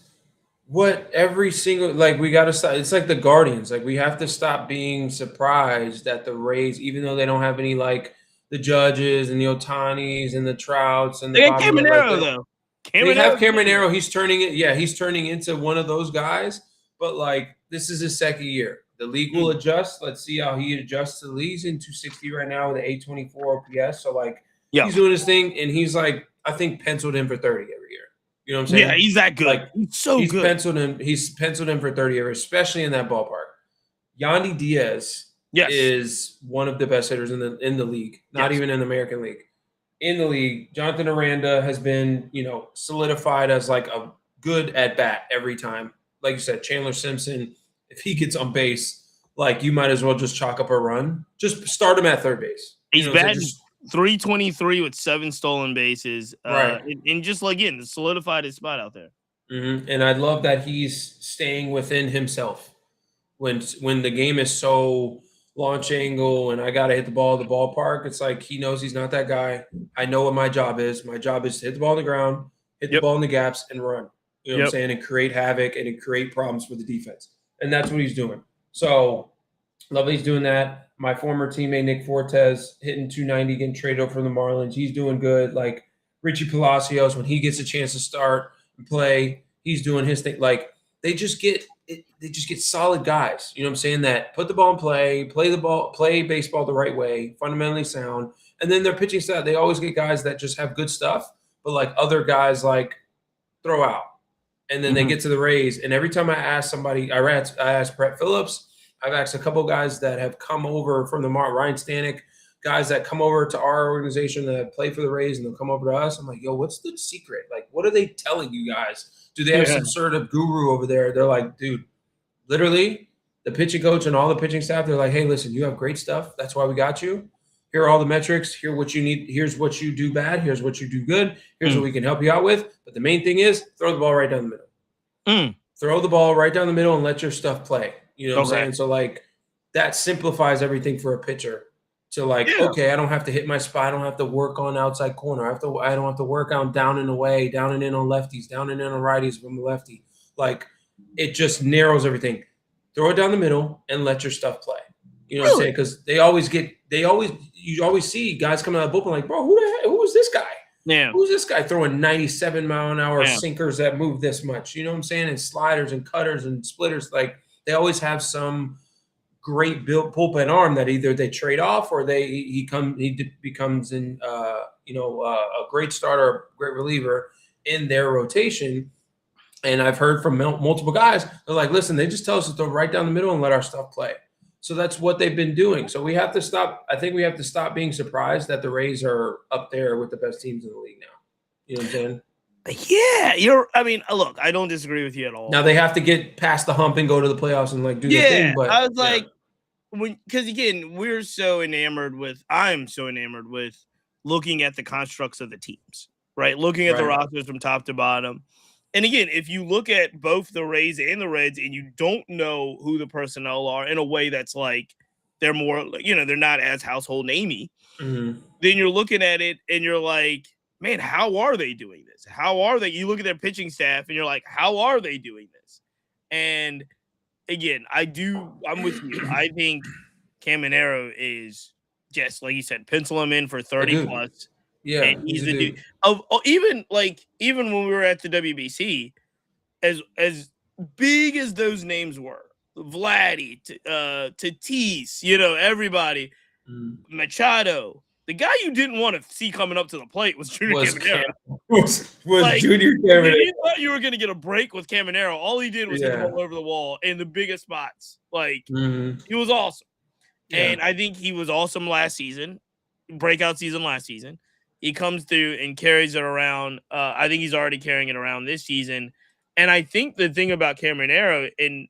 what every single, like, we got to stop. It's like the Guardians. Like, we have to stop being surprised that the Rays, even though they don't have any, like, the Judges and the Otanis and the Trouts and the they got Caminero, though. They have Caminero. He's turning it. Yeah, he's turning into one of those guys. But, like, this is his second year. The league will adjust. Let's see how he adjusts to the league. He's in 260 right now with an 824 OPS. So, like, he's doing his thing. And he's, like, I think penciled in for 30 every year. You know what I'm saying? Yeah, he's that good. Like, he's so good. He's penciled in for 30 every, especially in that ballpark. Yandy Diaz is one of the best hitters in the league. Not even in the American League. In the league, Jonathan Aranda has been, solidified as like a good at bat every time. Like you said, Chandler Simpson, if he gets on base, like, you might as well just chalk up a run. Just start him at third base. He's batting 323 with 7 stolen bases. Right. And just, again, solidified his spot out there. Mm-hmm. And I love that he's staying within himself. When the game is so launch angle and I got to hit the ball at the ballpark, it's like he knows he's not that guy. I know what my job is. My job is to hit the ball on the ground, hit the ball in the gaps, and run. You know what I'm saying? And create havoc and create problems for the defense. And that's what he's doing. So, love that he's doing that. My former teammate, Nick Fortes, hitting 290, getting traded over from the Marlins. He's doing good. Like, Richie Palacios, when he gets a chance to start and play, he's doing his thing. Like, they just get they just get solid guys. You know what I'm saying? That put the ball in play baseball the right way, fundamentally sound. And then their pitching staff, they always get guys that just have good stuff, but like other guys like throw out. And then they get to the Rays. And every time I ask somebody, I asked Brett Phillips, I've asked a couple guys that have come over from the Ryan Stanek, guys that come over to our organization that play for the Rays and they'll come over to us. I'm like, yo, what's the secret? Like, what are they telling you guys? Do they have some sort of guru over there? They're like, dude, literally the pitching coach and all the pitching staff, they're like, hey, listen, you have great stuff. That's why we got you. Here are all the metrics. Here what you need. Here's what you do bad. Here's what you do good. Here's what we can help you out with. But the main thing is throw the ball right down the middle. Throw the ball right down the middle and let your stuff play. You know what I'm saying? So like that simplifies everything for a pitcher. To like, okay, I don't have to hit my spot. I don't have to work on outside corner. I don't have to work on down and away, down and in on lefties, down and in on righties from the lefty. Like it just narrows everything. Throw it down the middle and let your stuff play. You know what I'm saying? Because you always see guys coming out of the bullpen like, bro, who is this guy? Yeah. Who's this guy throwing 97-mile-an-hour sinkers that move this much? You know what I'm saying? And sliders and cutters and splitters. Like they always have some great built bullpen arm that either they trade off or he becomes a great starter, great reliever in their rotation. And I've heard from multiple guys, they're like, listen, they just tell us to throw right down the middle and let our stuff play. So that's what they've been doing. So we have to stop. I think we have to stop being surprised that the Rays are up there with the best teams in the league now. You know what I'm saying? Yeah, look, I don't disagree with you at all. Now they have to get past the hump and go to the playoffs and like do their thing. But I was like, because again, I'm so enamored with looking at the constructs of the teams, right? Looking at the rosters from top to bottom. And again, if you look at both the Rays and the Reds and you don't know who the personnel are in a way that's like they're more, they're not as household namey, then you're looking at it and you're like, man, how are they doing this? How are they? You look at their pitching staff and you're like, how are they doing this? And again, I'm with you. I think Caminero is just, like you said, pencil him in for 30 plus. Yeah, and he's the dude. Even when we were at the WBC, as big as those names were, Vladdy, Tatis, everybody, Machado. The guy you didn't want to see coming up to the plate was Junior Caminero. Junior Caminero. You thought you were going to get a break with Caminero. All he did was hit the ball over the wall in the biggest spots. He was awesome. Yeah. And I think he was awesome last season, breakout season last season. He comes through and carries it around. I think he's already carrying it around this season. And I think the thing about Caminero, and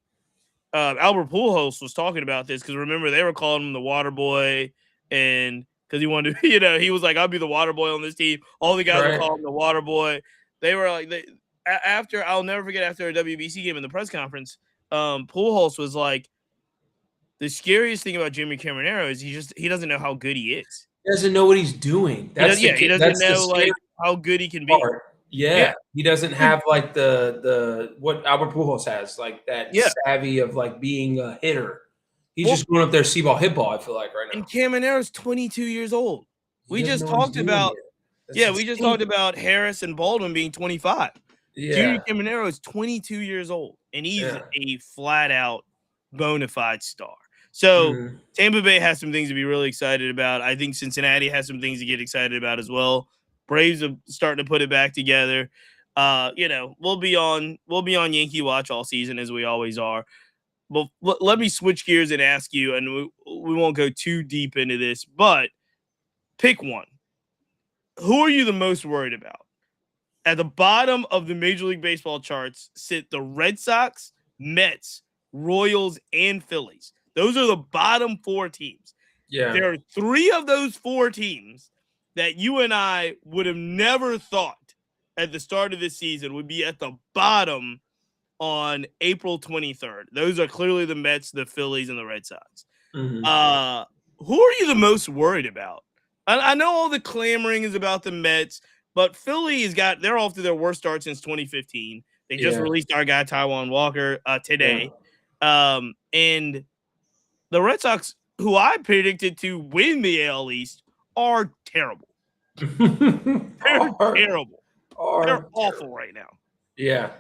Albert Pujols was talking about this, because remember, they were calling him the water boy, and because he wanted to, he was like, I'll be the water boy on this team. All the guys were calling him the water boy. They were like, I'll never forget, after a WBC game in the press conference, Pujols was like, the scariest thing about Jimmy Caminero is he doesn't know how good he is. He doesn't know what he's doing. He doesn't know how good he can be. Yeah. He doesn't have like the what Albert Pujols has, like that savvy of like being a hitter. He's just going up there, see ball, hit ball. I feel like right now. And Caminero's 22 years old. We just talked about Harris and Baldwin being 25. Yeah. Junior Caminero is 22 years old, and he's a flat out bona fide star. So Tampa Bay has some things to be really excited about. I think Cincinnati has some things to get excited about as well. Braves are starting to put it back together. We'll be on Yankee watch all season, as we always are. But let me switch gears and ask you, and we won't go too deep into this, but pick one. Who are you the most worried about? At the bottom of the Major League Baseball charts sit the Red Sox, Mets, Royals, and Phillies. Those are the bottom four teams. Yeah. There are three of those four teams that you and I would have never thought at the start of this season would be at the bottom on April 23rd. Those are clearly the Mets, the Phillies, and the Red Sox. Who are you the most worried about? I know all the clamoring is about the Mets, but Philly they're off to their worst start since 2015. They just released our guy Taijuan Walker today. And the Red Sox, who I predicted to win the AL East, are terrible. They're terrible. They're awful right now. Yeah.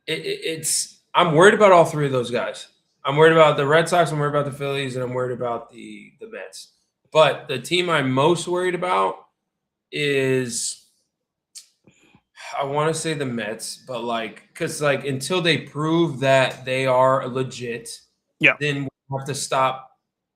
It's I'm worried about all three of those guys. I'm worried about the Red Sox, I'm worried about the Phillies, and I'm worried about the Mets. But the team I'm most worried about is, I want to say the Mets, but because until they prove that they are legit, Yeah. then we have to stop.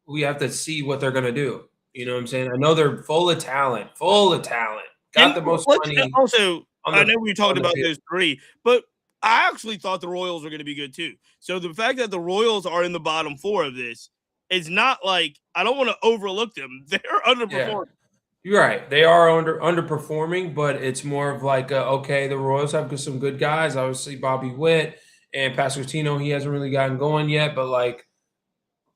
We have to see what they're gonna do. You know what I'm saying? I know they're full of talent, got And the most let's money also, on I the know we talked about field. those three, but I actually thought the Royals were going to be good too. So the fact that the Royals are in the bottom four of this is not like I don't want to overlook them. They're Yeah. underperforming. You're right. They are underperforming, but it's more of okay, the Royals have some good guys. Obviously, Bobby Witt and Pasquantino, he hasn't really gotten going yet, but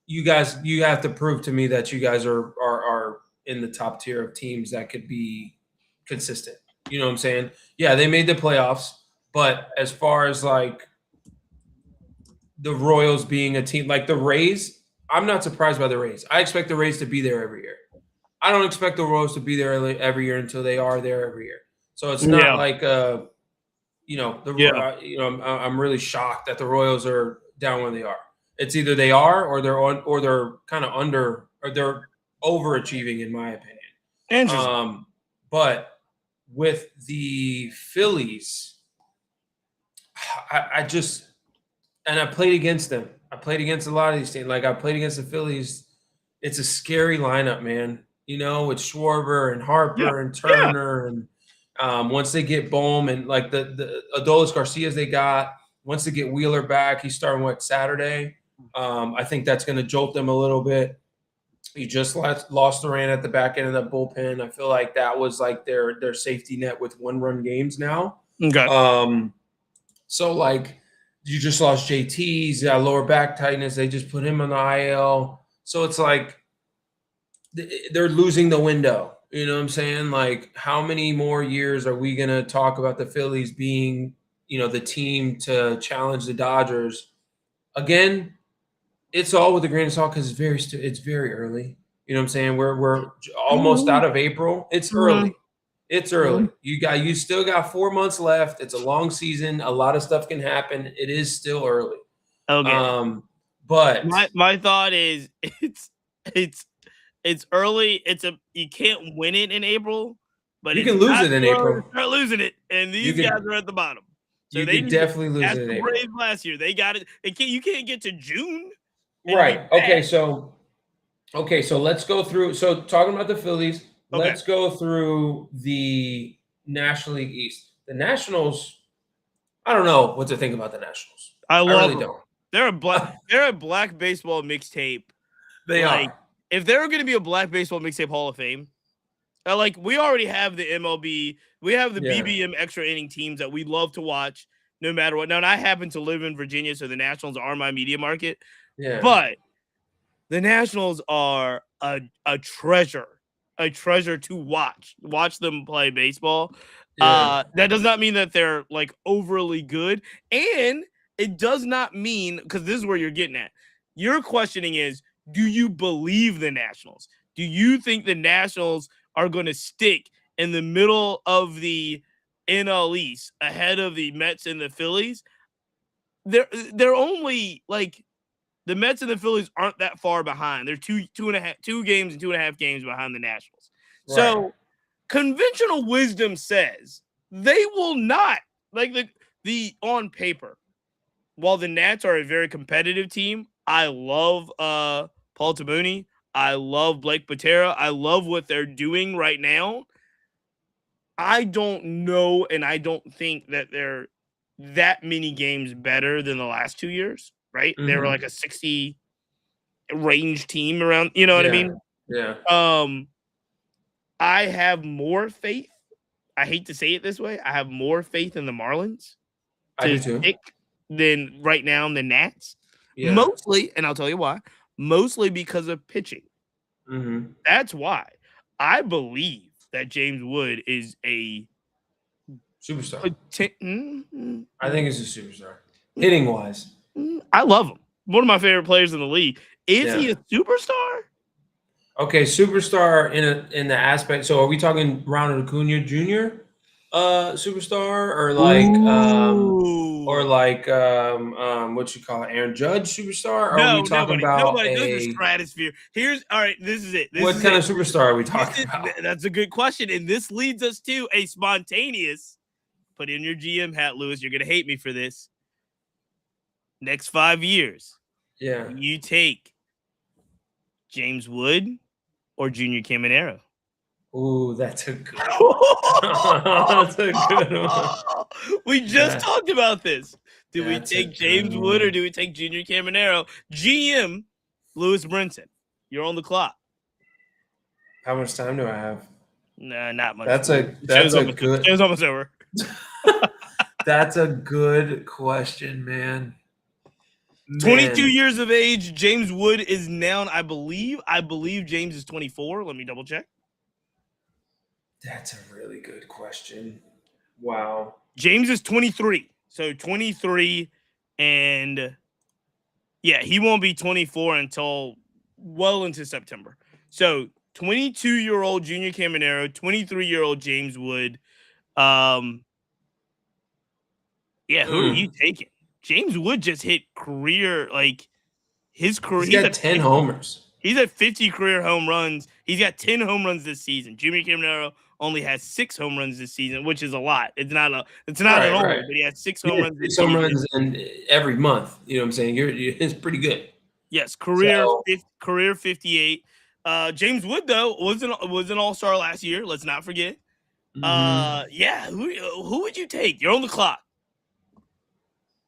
you guys, you have to prove to me that you guys are in the top tier of teams that could be consistent. You know what I'm saying? Yeah, they made the playoffs, but as far as the Royals being a team like the Rays, I'm not surprised by the Rays. I expect the Rays to be there every year. I don't expect the Royals to be there every year until they are there every year. So it's not Yeah. I'm really shocked that the Royals are down where they are. It's either they are or they're kind of under or they're overachieving in my opinion. Interesting. But with the Phillies, I just and I played against them. I played against a lot of these teams. I played against the Phillies. It's a scary lineup, man. With Schwarber and Yeah. Harper and Yeah. Turner, and once they get Bohm and the Adolis Garcias they got, once they get Wheeler back, he's starting Saturday. I think that's going to jolt them a little bit. You just lost Duran at the back end of the bullpen. I feel like that was their safety net with 1-run games now. Okay. So you just lost JT. He's got lower back tightness. They just put him on the IL. So it's they're losing the window. You know what I'm saying? How many more years are we going to talk about the Phillies being, the team to challenge the Dodgers? Again, it's all with a grain of salt because it's very early. You know what I'm saying? We're almost out of April. It's early. It's early. You still got 4 months left. It's a long season. A lot of stuff can happen. It is still early. Okay. But my thought is it's early. You can't win it in April, but you can lose it in April. Start losing it, and these guys are at the bottom. So you could definitely lose it in April. Braves last year, they got it. You can't get to June. Right. Okay. So let's go through. So talking about the Phillies, let's go through the National League East. The Nationals, I don't know what to think about the Nationals. I really don't. They're a black baseball mixtape. They are. If they're going to be a black baseball mixtape Hall of Fame, we already have the MLB, we have the BBM extra inning teams that we love to watch no matter what. Now, and I happen to live in Virginia, so the Nationals are my media market. Yeah. But the Nationals are a treasure to watch. Watch them play baseball. Yeah. That does not mean that they're overly good, and it does not mean, because this is where you're getting at. Your questioning is, do you believe the Nationals? Do you think the Nationals are going to stick in the middle of the NL East ahead of the Mets and the Phillies? They're only the Mets and the Phillies aren't that far behind. They're 2 games and 2.5 games behind the Nationals. Right. So conventional wisdom says they will not, the on paper, while the Nats are a very competitive team, I love Paul Tabuni. I love Blake Patera. I love what they're doing right now. I don't know, and I don't think that they're that many games better than the last 2 years, right? Mm-hmm. They were a 60 range team around, you know what I mean? Yeah. I have more faith. I hate to say it this way. I have more faith in the Marlins to stick than right now in the Nats. Yeah. Mostly, and I'll tell you why, mostly because of pitching. Mm-hmm. That's why I believe that James Wood is a superstar. I think he's a superstar. Hitting wise. I love him. One of my favorite players in the league. Is he a superstar? Okay, superstar in the aspect. So are we talking Ronald Acuna Jr.? superstar or Ooh. what you call it, Aaron Judge superstar? Or are we No, talking nobody. about Nobody. Those are stratosphere. Here's all right. This is it. This what is kind it. of superstar are we talking about? That's a good question. And this leads us to a spontaneous put in your GM hat, Lewis. You're going to hate me for this. Next 5 years. Yeah. You take James Wood or Junior Caminero. Ooh, that's a good one. That's a good one. We just talked about this. Do we That's a take good James Wood or one. do we take Junior Caminero? GM, Lewis Brinson. You're on the clock. How much time do I have? Nah, not much. That's a good. Show's almost over. That's a good question, man. 22 years of age. James Wood is now, I believe James is 24. Let me double check. That's a really good question. Wow. James is 23. So 23, and yeah, he won't be 24 until well into September. So 22-year-old Junior Caminero, 23-year-old James Wood. Yeah, who are you taking? James Wood just hit career, like his career. He's got 10 homers. He's at 50 career home runs. He's got 10 home runs this season. Junior Caminero only has 6 home runs this season, which is a lot. It's not at all, but he has 6 home runs this season. 6 home runs every month. You know what I'm saying? It's pretty good. Yes, career 58. James Wood though was an all-star last year. Let's not forget. Yeah, who would you take? You're on the clock.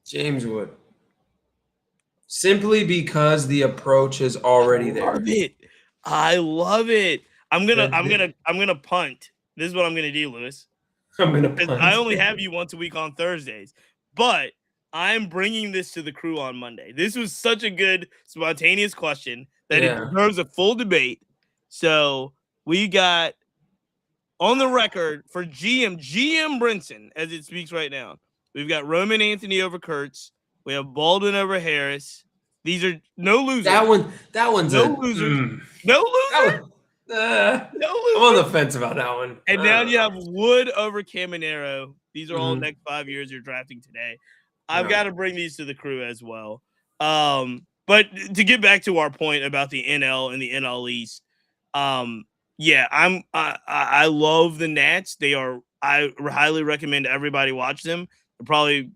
James Wood. Simply because the approach is already there. I love it. I'm gonna punt. This is what I'm gonna do, Lewis. I'm gonna punt. I only have you once a week on Thursdays, but I'm bringing this to the crew on Monday. This was such a good spontaneous question that it deserves a full debate. So we got on the record for GM Brinson, as it speaks right now. We've got Roman Anthony over Kurtz. We have Baldwin over Harris. These are no losers. That one's no losers. No loser. No loser. I'm on the fence about that one. And now you have Wood over Caminero. These are all next 5 years you're drafting today. I've got to bring these to the crew as well. But to get back to our point about the NL and the NL East, yeah, I love the Nats. I highly recommend everybody watch them. They're probably,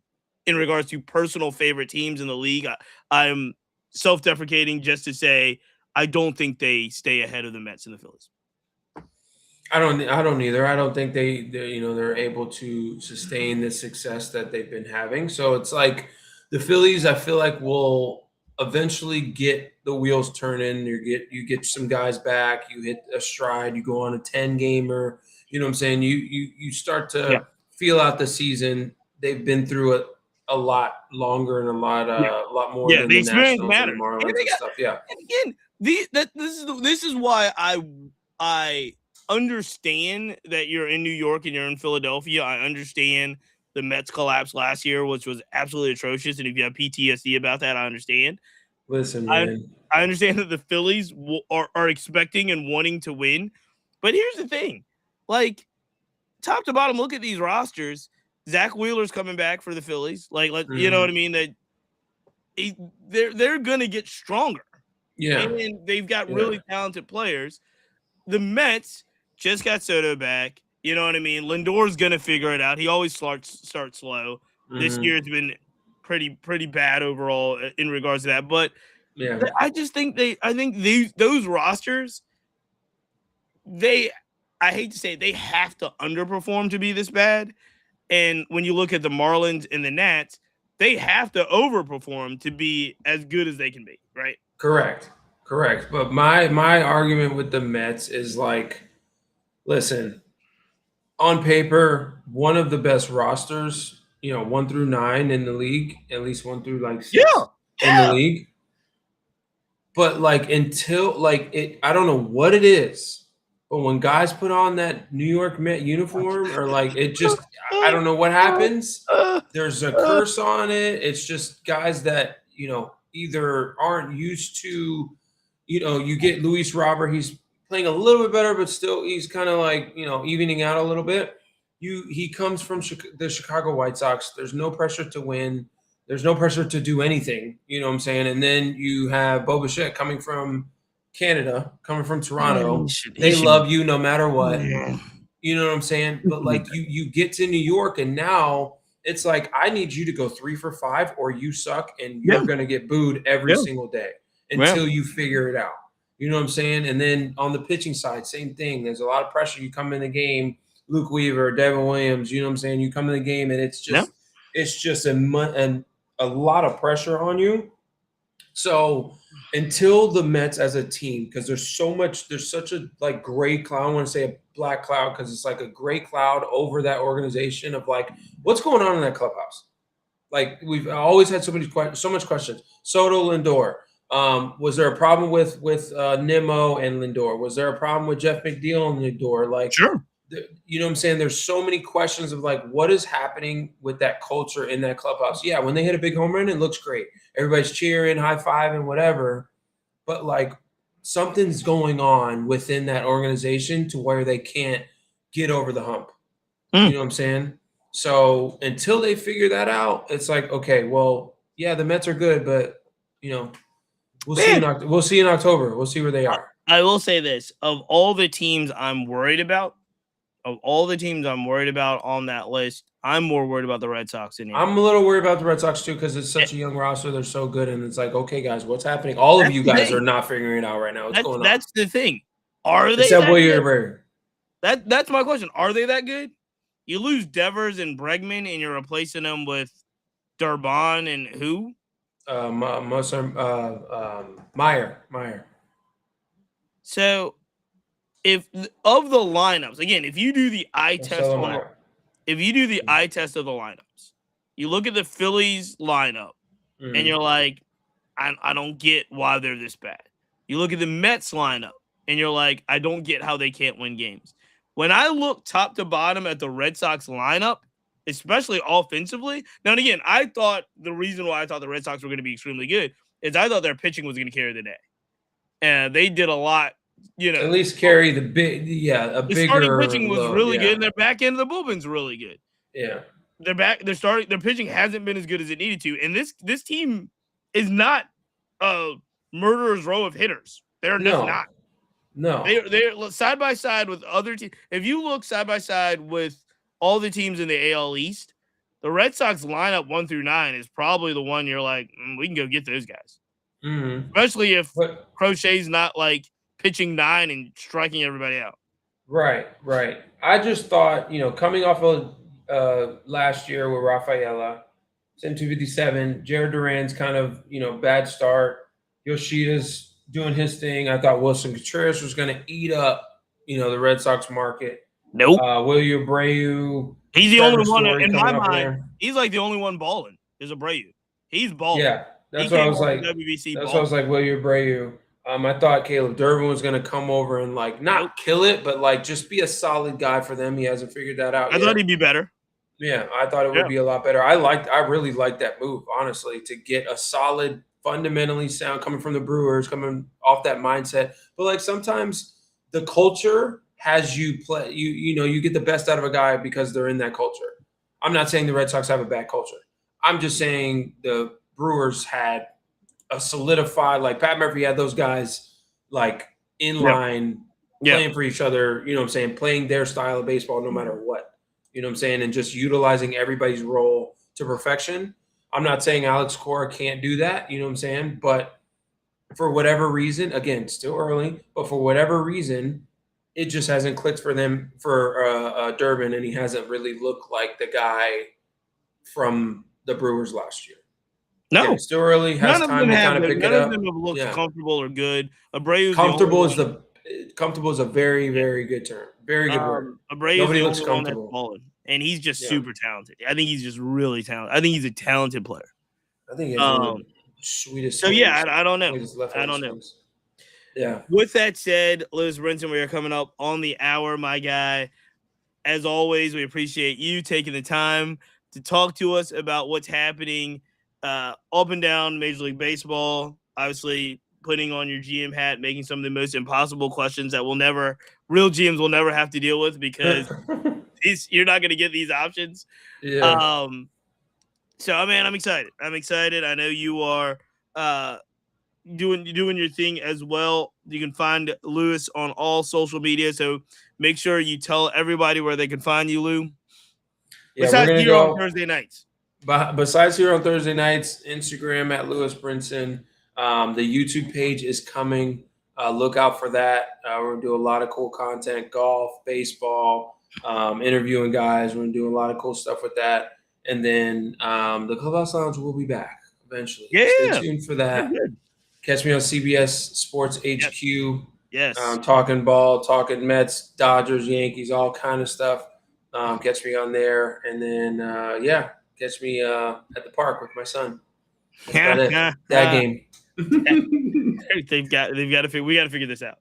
in regards to personal favorite teams in the league, I'm self-deprecating just to say I don't think they stay ahead of the Mets and the Phillies. I don't either. I don't think they're able to sustain the success that they've been having. So it's like the Phillies, I feel like, will eventually get the wheels turning. You get some guys back, you hit a stride, you go on a 10-gamer. You know what I'm saying? You start to feel out the season. They've been through a lot longer and a lot more than the experience Nationals matters. and the Marlins and stuff. Yeah. And again, this is why I understand that you're in New York and you're in Philadelphia. I understand the Mets collapse last year, which was absolutely atrocious. And if you have PTSD about that, I understand. Listen, man. I understand that the Phillies are expecting and wanting to win. But here's the thing. Like, top to bottom, look at these rosters. Zach Wheeler's coming back for the Phillies. You know what I mean? That they're going to get stronger. Yeah. And they've got really talented players. The Mets just got Soto back. You know what I mean? Lindor's going to figure it out. He always starts slow. This year it's been pretty bad overall in regards to that. But I just think those rosters, I hate to say it, they have to underperform to be this bad. And when you look at the Marlins and the Nats, they have to overperform to be as good as they can be, right? Correct. But my argument with the Mets is like, listen, on paper, one of the best rosters, 1 through 9 in the league, at least 1 through 6 in the league. But until I don't know what it is, but when guys put on that New York Met uniform, or it just, I don't know what happens. There's a curse on it. It's just guys that, either aren't used to, you get Luis Robert. He's playing a little bit better, but still he's kind of evening out a little bit. he comes from the Chicago White Sox. There's no pressure to win. There's no pressure to do anything. You know what I'm saying? And then you have Bo Bichette coming from Canada, coming from Toronto. They love you no matter what. Yeah. You know what I'm saying? But like you get to New York, and now it's like I need you to go 3 for 5, or you suck, and you're gonna get booed every single day until you figure it out. You know what I'm saying? And then on the pitching side, same thing. There's a lot of pressure. You come in the game, Luke Weaver, Devin Williams. You know what I'm saying? You come in the game, and it's just a lot of pressure on you. So until the Mets as a team, because there's such a like gray cloud. I don't want to say a black cloud because it's like a gray cloud over that organization of like what's going on in that clubhouse. Like we've always had so much questions. Soto, Lindor. Was there a problem with Nimmo and Lindor? Was there a problem with Jeff McNeil and Lindor? Like, sure. You know what I'm saying? There's so many questions of like, what is happening with that culture in that clubhouse? Yeah, when they hit a big home run, it looks great. Everybody's cheering, high fiving, whatever. But like something's going on within that organization to where they can't get over the hump. You know what I'm saying? So until they figure that out, it's like, okay, well, yeah, the Mets are good, but you know, we'll see in October. We'll see where they are. I will say this: of all the teams I'm worried about, on that list, I'm more worried about the Red Sox than I'm a little worried about the Red Sox too because it's such a young roster. They're so good, and it's like, okay, guys, what's happening? All of you guys are not figuring it out right now. What's going on? That's the thing. Are they? Except William Abreu. That's my question. Are they that good? You lose Devers and Bregman, and you're replacing them with Durbin and who? Meyer. So, if of the lineups, again, if you do the eye test of the lineups, you look at the Phillies lineup, and you're like, I don't get why they're this bad. You look at the Mets lineup, and you're like, I don't get how they can't win games. When I look top to bottom at the Red Sox lineup, especially offensively, now and again, I thought the reason why I thought the Red Sox were going to be extremely good is I thought their pitching was going to carry the day. And they did a lot, you know. At least carry the bigger. The starting pitching was really good, and their back end of the bullpen's really good. Yeah. Their pitching hasn't been as good as it needed to. And this team is not a murderer's row of hitters. They're just not. No. They're side by side with other teams. If you look side by side with all the teams in the AL East, the Red Sox lineup 1 through 9 is probably the one you're like, we can go get those guys. Especially if Crochet's not like pitching 9 and striking everybody out. Right. I just thought, coming off of last year with Rafaela, sent 257, Jared Duran's kind of, bad start. Yoshida's doing his thing. I thought Wilson Contreras was going to eat up, the Red Sox market. Nope. William Abreu. He's the only one in my mind. He's like the only one balling is Abreu. He's balling. Yeah. That's what I was like. That's what I was like, William Abreu. I thought Caleb Durbin was going to come over and not kill it, but just be a solid guy for them. He hasn't figured that out yet. I thought he'd be better. Yeah, I thought it would be a lot better. I really liked that move, honestly, to get a solid, fundamentally sound coming from the Brewers, coming off that mindset. But sometimes the culture has you play. You get the best out of a guy because they're in that culture. I'm not saying the Red Sox have a bad culture. I'm just saying the Brewers had a solidified, Pat Murphy had those guys in line playing for each other, playing their style of baseball no matter what, and just utilizing everybody's role to perfection. I'm not saying Alex Cora can't do that, but for whatever reason, again, still early, but for whatever reason, it just hasn't clicked for them for Durbin, and he hasn't really looked like the guy from the Brewers last year. No, again, still early. Has time to kind of pick it up. None of them have looked comfortable or good. Abreu's comfortable is a very, very good term. Very good word. Nobody looks comfortable, and he's just super talented. I think he's just really talented. I think he's a talented player. I think he's the sweetest. So I don't know. I don't know. Yeah. With that said, Lewis Brinson, we are coming up on the hour, my guy. As always, we appreciate you taking the time to talk to us about what's happening up and down Major League Baseball. Obviously, putting on your GM hat, making some of the most impossible questions that real GMs will never have to deal with because You're not going to get these options. Yeah. So, man, I'm excited. I know you are doing your thing as well. You can find Lewis on all social media. So make sure you tell everybody where they can find you, Lou. Yeah, we're Besides gonna here on go. Thursday nights. But besides here on Thursday nights, Instagram at Lewis Brinson. The YouTube page is coming. Look out for that. We're gonna do a lot of cool content: golf, baseball, interviewing guys. We're gonna do a lot of cool stuff with that. And then the Clubhouse Lounge will be back eventually. Yeah. Stay tuned for that. Good. Catch me on CBS Sports HQ. Yes. Talking ball, talking Mets, Dodgers, Yankees, all kind of stuff. Catch me on there, and then catch me at the park with my son. That's about it. That game. They've got to figure. We got to figure this out.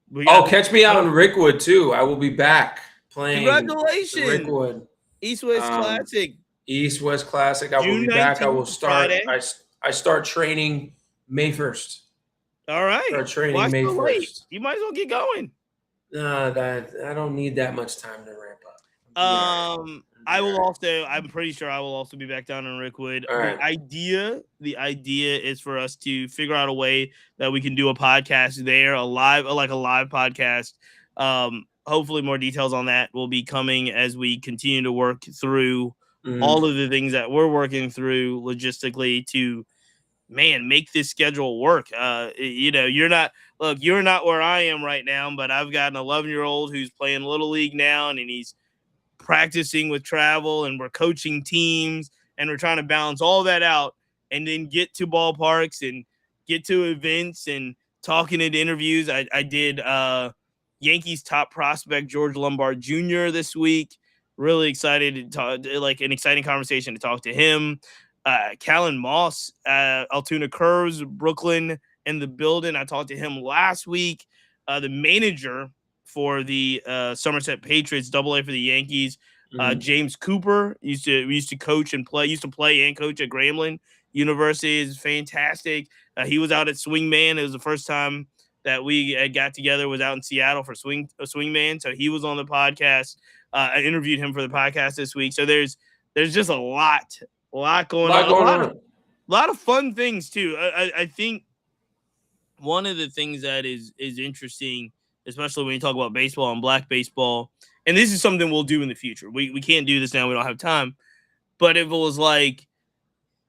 Catch me out in Rickwood too. I will be back playing. Congratulations, Rickwood East West Classic. East West Classic. I will June be back. I 19th, will start. Friday. I start training May 1st. All right. Start training May 1st. You might as well get going. I don't need that much time to ramp up. I'm pretty sure I will also be back down in Rickwood. All right. The idea is for us to figure out a way that we can do a podcast there, a live podcast. Hopefully more details on that will be coming as we continue to work through all of the things that we're working through logistically to make this schedule work. You're not where I am right now, but I've got an 11-year-old who's playing Little League now, and he's practicing with travel, and we're coaching teams, and we're trying to balance all that out and then get to ballparks and get to events and talking at interviews. I did Yankees top prospect George Lombard Jr. this week. Really excited to talk, like an exciting conversation to talk to him. Callan Moss, Altoona Curves, Brooklyn in the building. I talked to him last week. The manager for the Somerset Patriots, AA for the Yankees, James Cooper used to coach and play and coach at Grambling University. Is fantastic. He was out at Swingman. It was the first time that we got together. Was out in Seattle for Swingman, so he was on the podcast. I interviewed him for the podcast this week. So there's just a lot going on. A lot of fun things too. I think one of the things that is interesting, especially when you talk about baseball and black baseball, and this is something we'll do in the future. We can't do this now. We don't have time. But if it was like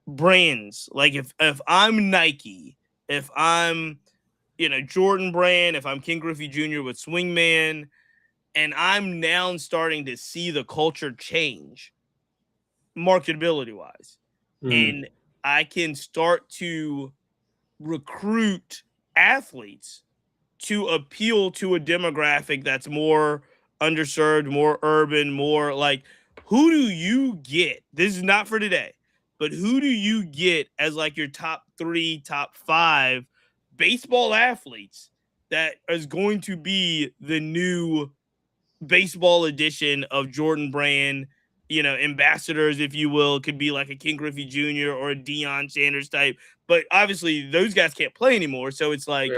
brands, like if I'm Nike, if I'm Jordan Brand, if I'm King Griffey Jr. with Swingman, and I'm now starting to see the culture change marketability wise, and I can start to recruit athletes to appeal to a demographic that's more underserved, more urban, more like, who do you get? This is not for today, but who do you get as like your top 3, top 5 baseball athletes that is going to be the new baseball edition of Jordan Brand, ambassadors, if you will? It could be like a King Griffey Jr. or a Deion Sanders type, but obviously those guys can't play anymore. So it's like,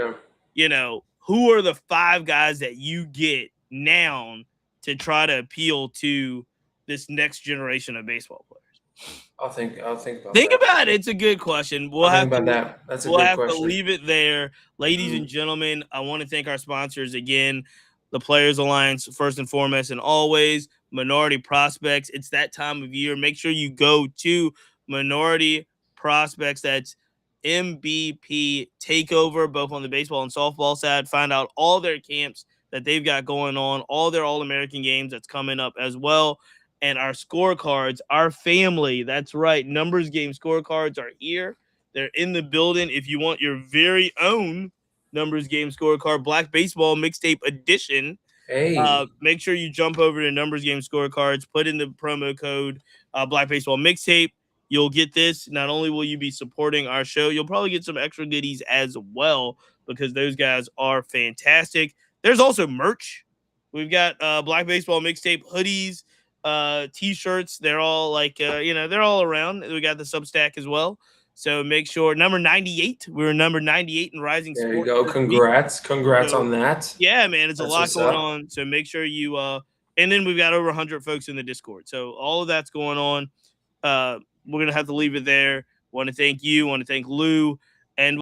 who are the 5 guys that you get now to try to appeal to this next generation of baseball players? I'll think about it. It's a good question. We'll have to leave it there. Ladies and gentlemen, I want to thank our sponsors again, the Players Alliance, first and foremost, and always Minority Prospects. It's that time of year. Make sure you go to Minority Prospects. That's MVP Takeover, both on the baseball and softball side. Find out all their camps that they've got going on, all their All-American games that's coming up as well. And our scorecards, our family, that's right, Numbers Game scorecards are here. They're in the building. If you want your very own Numbers Game scorecard, Black Baseball Mixtape Edition, make sure you jump over to Numbers Game scorecards, put in the promo code Black Baseball Mixtape. You'll get this. Not only will you be supporting our show, you'll probably get some extra goodies as well, because those guys are fantastic. There's also merch. We've got Black Baseball Mixtape hoodies, t-shirts. They're all they're all around. We got the Substack as well. So make sure, number 98. We're number 98 in Rising Sport. There you go. Congrats on that. Yeah, man, it's a lot going on. So make sure you and And then we've got over 100 folks in the Discord. So all of that's going on. We're going to have to leave it there. Want to thank you. Want to thank Lou